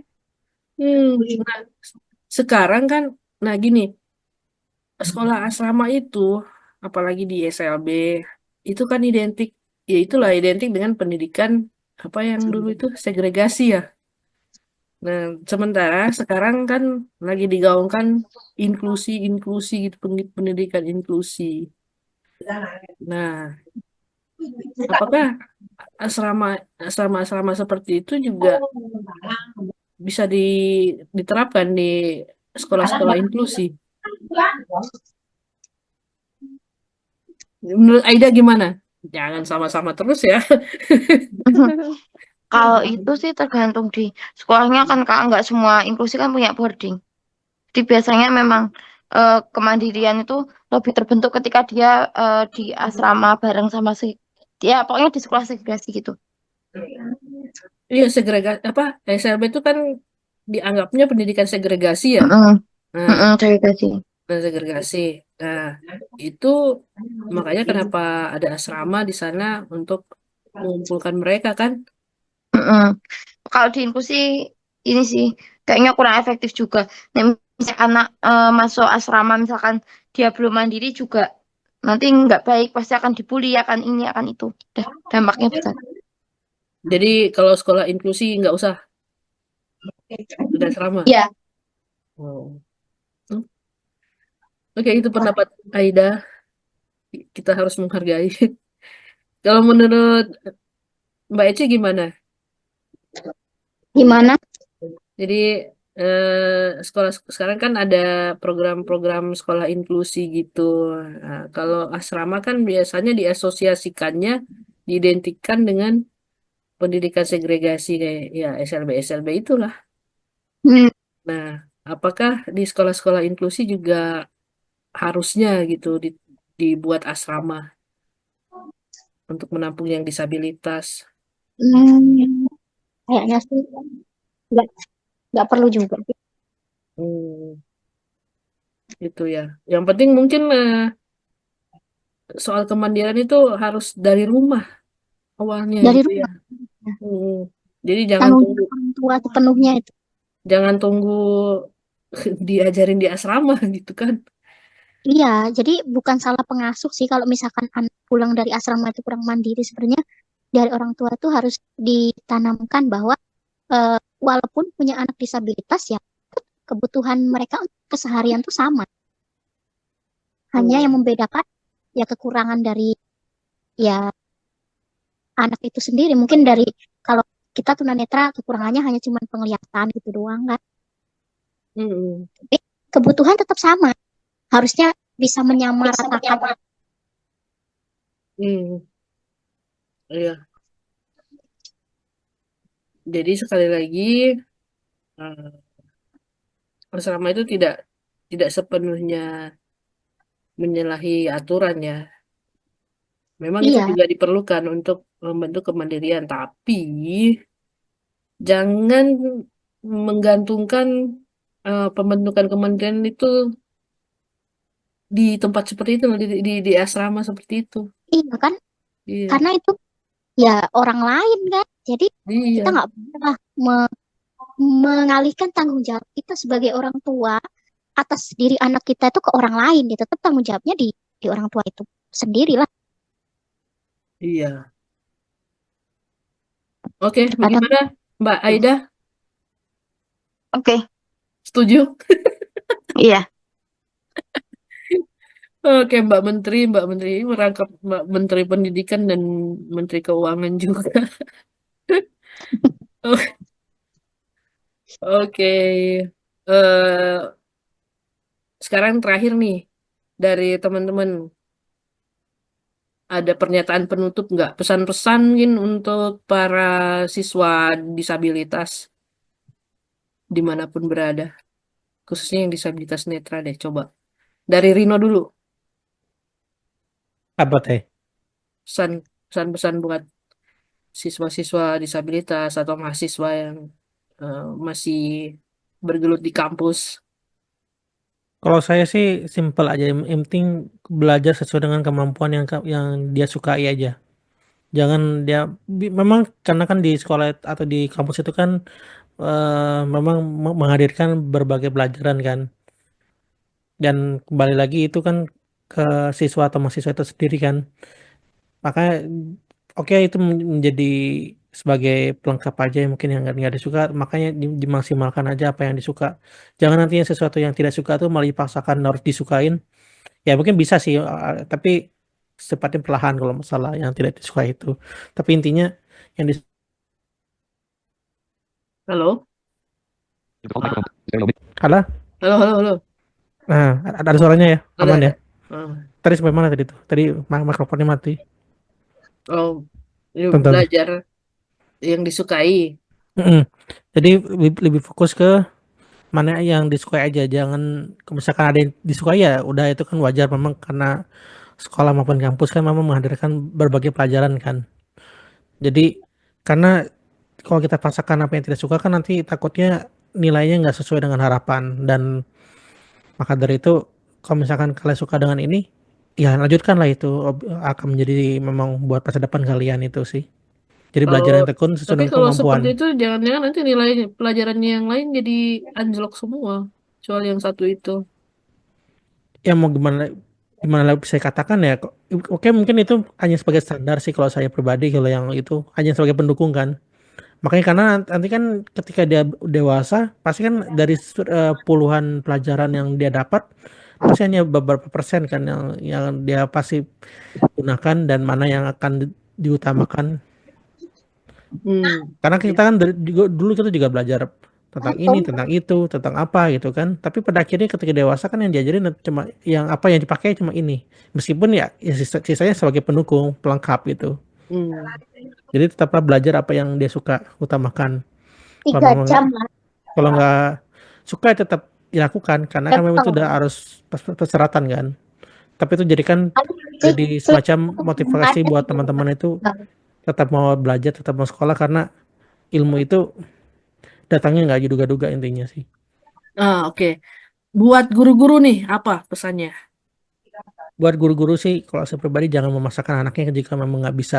Hmm, nah, sekarang kan, nah gini, sekolah asrama itu, apalagi di SLB, itu kan identik, ya itulah identik dengan pendidikan apa yang dulu itu segregasi ya. Nah, sementara sekarang kan lagi digaungkan inklusi gitu, pendidikan inklusi. Nah, apakah asrama asrama seperti itu juga bisa diterapkan di sekolah-sekolah inklusi? Menurut Aida gimana? Jangan sama-sama terus ya. Kalau itu sih tergantung di sekolahnya kan Kak, nggak semua inklusi kan punya boarding. Jadi biasanya memang kemandirian itu lebih terbentuk ketika dia di asrama bareng sama si, ya pokoknya di sekolah segregasi gitu. Iya, segregasi apa? SLB itu kan dianggapnya pendidikan segregasi ya. Mm-mm, Nah, segregasi. segregasi. Nah, itu makanya kenapa ada asrama di sana untuk mengumpulkan mereka kan? Mm-mm. Kalau di inklusi ini sih kayaknya kurang efektif juga. Nah, misalkan anak masuk asrama misalkan dia belum mandiri juga nanti nggak baik, pasti akan dibully, akan ini akan itu. Dampaknya besar. Jadi kalau sekolah inklusi nggak usah ada asrama. Ya, Oh. Hmm. Oke, itu pendapat Aida. Kita harus menghargai. Kalau menurut Mbak Eci gimana? Gimana? Jadi sekolah sekarang kan ada program-program sekolah inklusi gitu. Nah, kalau asrama kan biasanya diasosiasikannya, diidentikan dengan pendidikan segregasi kayak ya SLB itulah. Hmm, Nah, apakah di sekolah-sekolah inklusi juga harusnya gitu dibuat asrama untuk menampung yang disabilitas? hmm, kayaknya sih nggak nggak perlu juga sih. Hmm, itu ya. Yang penting mungkin soal kemandirian itu harus dari rumah awalnya Dari gitu ya. rumah Hmm. Jadi jangan tanggung tunggu, jawab orang tua sepenuhnya itu. jangan tunggu diajarin di asrama gitu kan. Iya, jadi bukan salah pengasuh sih kalau misalkan anak pulang dari asrama itu kurang mandiri. Sebenarnya dari orang tua itu harus ditanamkan bahwa eh, walaupun punya anak disabilitas ya kebutuhan mereka untuk keseharian tuh sama. Hanya yang Hmm. membedakan ya kekurangan dari ya anak itu sendiri. Mungkin dari kalau kita tunanetra kekurangannya hanya cuma penglihatan gitu doang kan. Hmm. Tapi kebutuhan tetap sama. Harusnya bisa menyamaratakan. Hmm. Iya. Jadi sekali lagi eh, asrama itu tidak tidak sepenuhnya menyalahi aturan ya. Memang itu Iya, juga diperlukan untuk membentuk kemandirian, tapi jangan menggantungkan pembentukan kemandirian itu di tempat seperti itu, di asrama seperti itu. iya kan? Iya, Karena itu ya orang lain kan. Jadi kita iya, nggak pernah mengalihkan tanggung jawab kita sebagai orang tua atas diri anak kita itu ke orang lain. Ya tetap tanggung jawabnya di orang tua itu sendirilah. iya. Oke, Kadang bagaimana Mbak Aida? oke. Setuju? Iya. Oke, Mbak Menteri merangkap Mbak Menteri Pendidikan dan Menteri Keuangan juga. Oke, eh sekarang terakhir nih dari teman-teman ada pernyataan penutup nggak? Pesan-pesan mungkin untuk para siswa disabilitas dimanapun berada, khususnya yang disabilitas netra deh. Coba dari Rino dulu, Apa teh? pesan pesan-pesan buat siswa-siswa disabilitas atau mahasiswa yang masih bergelut di kampus. Kalau saya sih simpel aja, yang penting belajar sesuai dengan kemampuan yang dia sukai aja. Jangan dia memang karena kan di sekolah atau di kampus itu kan memang menghadirkan berbagai pelajaran kan. Dan kembali lagi itu kan ke siswa atau mahasiswa itu sendiri kan. Makanya oke itu menjadi sebagai pelengkap aja yang mungkin yang nggak disuka, makanya dimaksimalkan aja apa yang disuka. Jangan nantinya sesuatu yang tidak suka tuh malah dipaksakan harus disukain. Ya mungkin bisa sih, tapi secepatnya perlahan kalau masalah yang tidak disukai itu. Tapi intinya yang Halo? Halo? Halo, halo, halo. Nah, ada suaranya ya, Ada, aman ada. ya. Ah. Tadi sampai mana tadi tuh? Tadi mikrofonnya mati. Oh, ini Tonton. belajar yang disukai. Mm-mm. Jadi lebih fokus ke mana yang disukai aja, jangan misalkan ada yang disukai ya udah itu kan wajar memang karena sekolah maupun kampus kan memang menghadirkan berbagai pelajaran kan. Jadi karena kalau kita paksakan apa yang tidak suka kan nanti takutnya nilainya nggak sesuai dengan harapan, dan maka dari itu kalau misalkan kalian suka dengan ini ya lanjutkanlah, itu akan menjadi memang buat masa depan kalian itu sih. Jadi belajar Kalau yang tekun sesuai tapi dengan kalau kemampuan. seperti itu jangan-jangan nanti nilai pelajarannya yang lain jadi anjlok semua. Soal yang satu itu. Ya mau gimana gimana lagi saya katakan ya, oke mungkin itu hanya sebagai standar sih kalau saya pribadi, kalau yang itu hanya sebagai pendukung kan. Makanya karena nanti kan ketika dia dewasa pasti kan dari puluhan pelajaran yang dia dapat pasti hanya beberapa persen kan yang dia pasti gunakan dan mana yang akan diutamakan. Hmm. Karena kita kan dulu kita juga belajar tentang ini, tentang itu, tentang apa gitu kan. Tapi pada akhirnya ketika dewasa kan yang diajarin cuma yang apa yang dipakai cuma ini. Meskipun ya sisanya sebagai pendukung, pelengkap gitu. Hmm. Jadi tetaplah belajar apa yang dia suka, utamakan. Kalau Tiga memang jam lah. kalau nggak suka ya tetap dilakukan karena kan memang itu Betul. udah harus persyaratan kan. Tapi itu jadikan Cik, jadi cik, semacam motivasi ada buat tiga teman-teman itu jam. tetap mau belajar, tetap mau sekolah karena ilmu itu datangnya nggak diduga-duga intinya sih. Ah, oke. Buat guru-guru nih, apa pesannya? Buat guru-guru sih kalau saya pribadi jangan memaksakan anaknya jika memang nggak bisa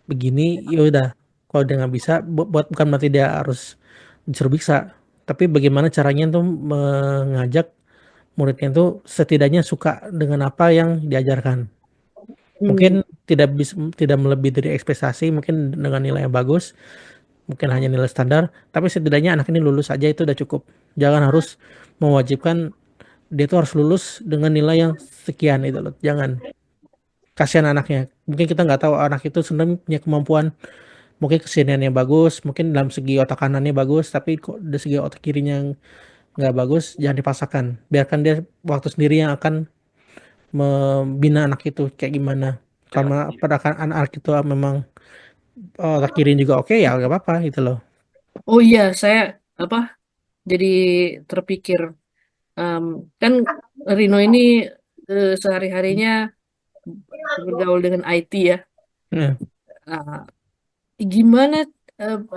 begini, ya udah. Kalau dia nggak bisa, buat bukan berarti dia harus disuruh bisa, tapi bagaimana caranya tuh mengajak muridnya tuh setidaknya suka dengan apa yang diajarkan. Mungkin Hmm. tidak melebihi dari ekspektasi, mungkin dengan nilai yang bagus, mungkin hanya nilai standar, tapi setidaknya anak ini lulus aja itu udah cukup. Jangan harus mewajibkan dia tuh harus lulus dengan nilai yang sekian itu loh. Jangan. Kasihan anaknya. Mungkin kita nggak tahu anak itu sebenarnya punya kemampuan, mungkin keseniannya bagus, mungkin dalam segi otak kanannya bagus, tapi kok dari segi otak kirinya yang nggak bagus, jangan dipaksakan. Biarkan dia waktu sendiri yang akan membina anak itu kayak gimana. Karena pada kan anak itu memang otak kirinya juga oke ya nggak apa-apa gitu loh. Oh iya, saya apa? Jadi terpikir, em, kan Rino ini sehari-harinya bergaul dengan IT ya. Nah, Ah, gimana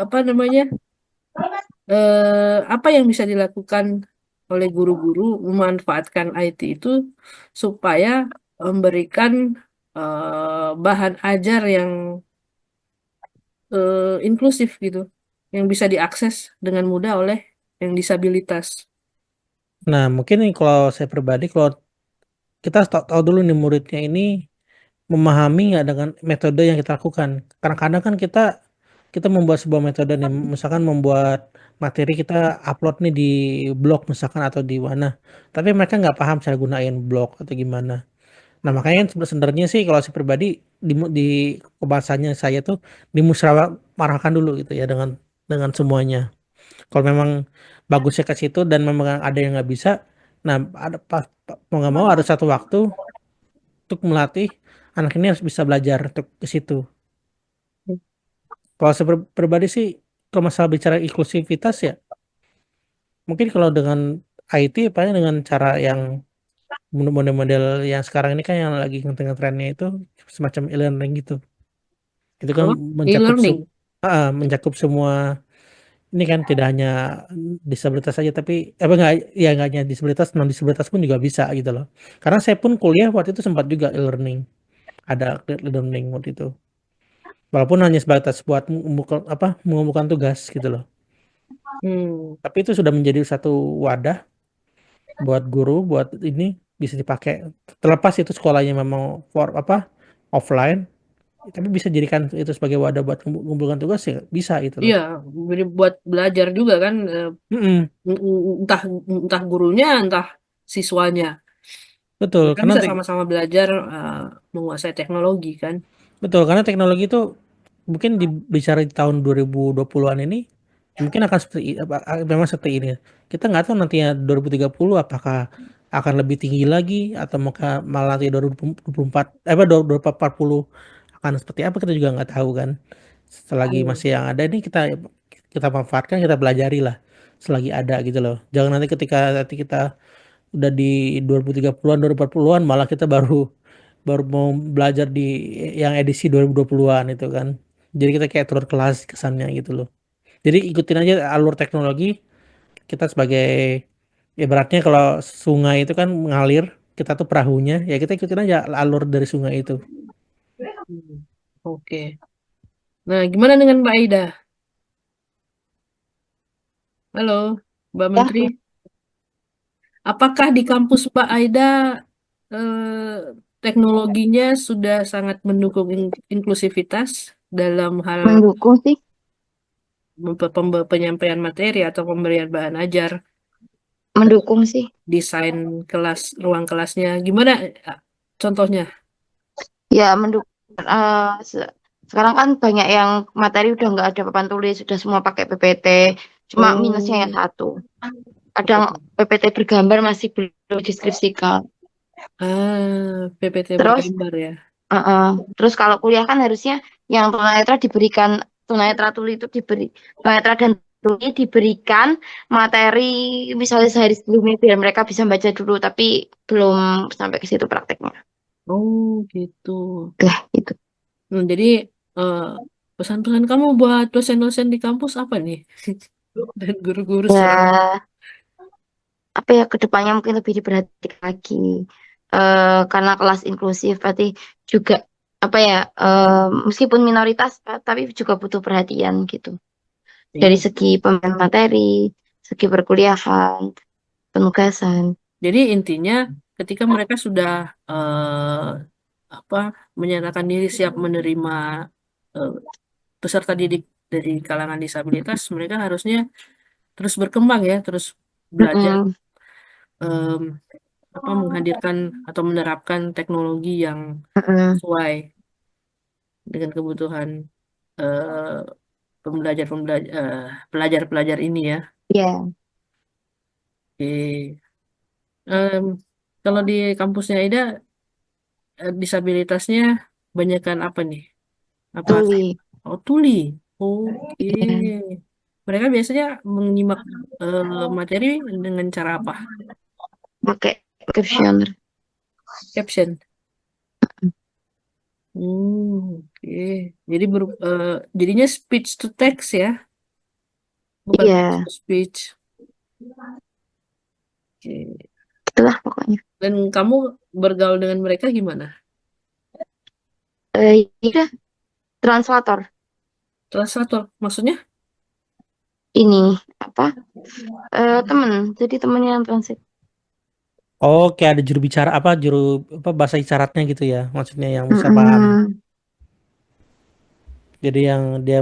apa namanya? Apa yang bisa dilakukan oleh guru-guru memanfaatkan IT itu supaya memberikan bahan ajar yang inklusif gitu, yang bisa diakses dengan mudah oleh yang disabilitas. nah, mungkin nih kalau saya pribadi, kalau kita tahu dulu nih muridnya ini memahami nggak dengan metode yang kita lakukan. Kadang-kadang kan kita membuat sebuah metode nih, misalkan membuat materi kita upload nih di blog misalkan atau di mana, tapi mereka nggak paham cara gunain blog atau gimana. Nah makanya kan sebenarnya sih kalau saya pribadi di bahasanya saya tuh dimusyawarahkan dulu gitu ya dengan semuanya. Kalau memang bagusnya ke situ dan memang ada yang nggak bisa, nah ada mau nggak mau ada satu waktu untuk melatih anak ini harus bisa belajar untuk ke situ. Kalau saya pribadi sih, kalau masalah bicara inklusivitas ya, mungkin kalau dengan IT, paling dengan cara yang model-model yang sekarang ini kan yang lagi ngetren-ngetrennya itu semacam e-learning gitu. Itu kan Apa? mencakup E-learning. mencakup semua, ini kan tidak hanya disabilitas saja tapi apa enggak ya enggak hanya disabilitas, non disabilitas pun juga bisa gitu loh. Karena saya pun kuliah waktu itu sempat juga e-learning, ada e-learning waktu itu. Walaupun hanya sebatas buat mengumpulkan tugas gitu loh. Hmm. Tapi itu sudah menjadi satu wadah buat guru, buat ini bisa dipakai. Terlepas itu sekolahnya memang offline, tapi bisa jadikan itu sebagai wadah buat mengumpulkan tugas ya bisa gitu loh. Iya, buat belajar juga kan, Mm-mm, entah entah gurunya, entah siswanya. betul, Mereka karena bisa sama-sama belajar menguasai teknologi kan. betul karena teknologi itu mungkin bicara di tahun 2020-an ini mungkin akan seperti memang seperti ini. Kita nggak tahu nantinya 2030 apakah akan lebih tinggi lagi atau malah nanti 2024 2040 akan seperti apa kita juga nggak tahu kan. Selagi Hmm. masih yang ada ini kita kita manfaatkan, kita pelajari lah selagi ada gitu loh. Jangan ketika nanti kita udah di 2030-an 2040-an malah kita baru baru mau belajar di yang edisi 2020-an itu kan. Jadi kita kayak turun kelas kesannya gitu loh. Jadi ikutin aja alur teknologi. Kita sebagai ibaratnya kalau sungai itu kan mengalir, kita tuh perahunya, ya kita ikutin aja alur dari sungai itu. Hmm. Oke. Nah, gimana dengan Mbak Aida? Halo, Mbak Ya, Menteri. Apakah di kampus Mbak Aida teknologinya sudah sangat mendukung inklusivitas dalam hal mendukung sih. penyampaian materi atau pemberian bahan ajar, Mendukung sih. desain kelas, ruang kelasnya, gimana contohnya? Ya, mendukung. Sekarang kan banyak yang materi udah nggak ada papan tulis, sudah semua pakai PPT. Cuma minusnya yang Oh, satu. apa Kadang tuh? PPT bergambar masih belum deskripsikan. PPT Terus, bergambar ya. uh-uh. Terus kalau kuliah kan harusnya yang tunanetra diberikan, tunanetra tuli itu tunanetra dan tuli diberikan materi misalnya sehari sebelumnya biar mereka bisa baca dulu, tapi belum sampai ke situ prakteknya. Oh, gitu. Lah, itu. Jadi eh, pesan-pesan kamu buat dosen-dosen di kampus apa nih? Dan guru-guru secara Ya, apa ya kedepannya mungkin lebih diperhatikan lagi. Karena kelas inklusif berarti juga apa ya meskipun minoritas tapi juga butuh perhatian gitu dari iya. segi pemberian materi, segi perkuliahan, penugasan. Jadi intinya ketika mereka sudah apa menyatakan diri siap menerima eh, peserta didik dari kalangan disabilitas, mereka harusnya terus berkembang ya, terus belajar Mm-mm, em, apa menghadirkan atau menerapkan teknologi yang mm-mm. sesuai dengan kebutuhan eh, pelajar-pelajar ini ya. Ya, Oke. Em, Kalau di kampusnya Ida disabilitasnya banyakkan apa nih? Apa? tuli. Oh, tuli. Oke. Ya, Mereka biasanya menyimak materi dengan cara apa? pakai questioner. Caption. Oke. Jadi jadinya speech to text ya, bukan text Iya, to speech. Oke. itulah pokoknya. Dan kamu bergaul dengan mereka gimana? Iya, translator Translator, maksudnya? ini apa? Temen, jadi temennya yang translate. Oh, kayak ada juru bicara juru bahasa isyaratnya gitu ya, maksudnya yang bisa paham. Mm-mm, Jadi yang dia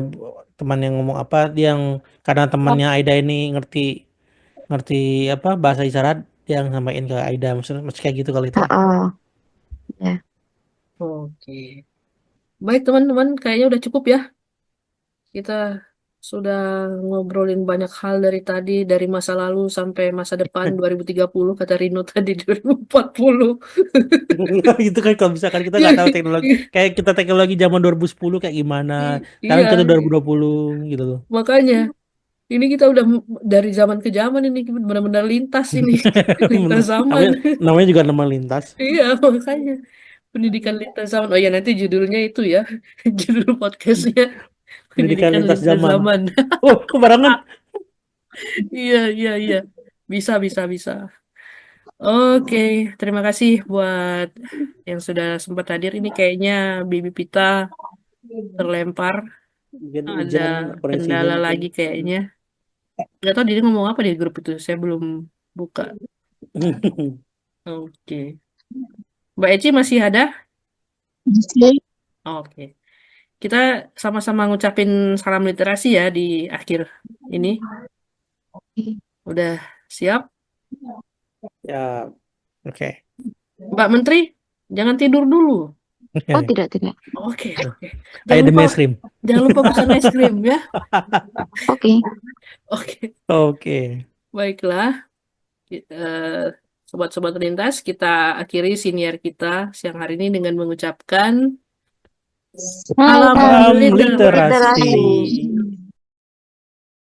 teman yang ngomong dia yang karena temannya Aida ini ngerti ngerti bahasa isyarat dia yang sampaikan ke Aida maksudnya masih kayak gitu kali itu ya. oh, ya. Oke. Baik teman-teman, kayaknya udah cukup ya. Kita sudah ngobrolin banyak hal dari tadi, dari masa lalu sampai masa depan 2030, kata Rino tadi 2040. Gitu kan kalau misalkan kita Iya, nggak tahu teknologi kayak kita teknologi zaman 2010 kayak gimana sekarang iya, kita 2020 gitu loh. makanya ini kita udah dari zaman ke zaman ini benar-benar lintas ini, lintas zaman. namanya namanya juga nama lintas. Iya, makanya pendidikan lintas zaman. Oh ya, nanti judulnya itu ya, judul podcastnya Pendidikan pendidikan lintas lintas zaman. zaman. Oh, kebarangan. Iya, iya, iya. Bisa, bisa, bisa. Oke, terima kasih buat yang sudah sempat hadir. Ini kayaknya Bibi Pita terlempar. Ada Hujan koneksinya kendala mungkin. lagi kayaknya. Gak tahu dia ngomong apa di grup itu. Saya belum buka. Oke. Mbak Eci masih ada? Masih. Oke. Kita sama-sama ngucapin salam literasi ya di akhir ini. Udah siap? Ya, oke. Mbak Menteri, jangan tidur dulu. Oh, tidak, tidak. Oke, oke. Ayo Jangan demi lupa, es krim. jangan lupa pesan es krim ya. Oke. Oke, Oke. baiklah. Eh, Sobat-sobat lintas, kita akhiri siniar kita siang hari ini dengan mengucapkan salam Salam Salam literasi. literasi. Literasi.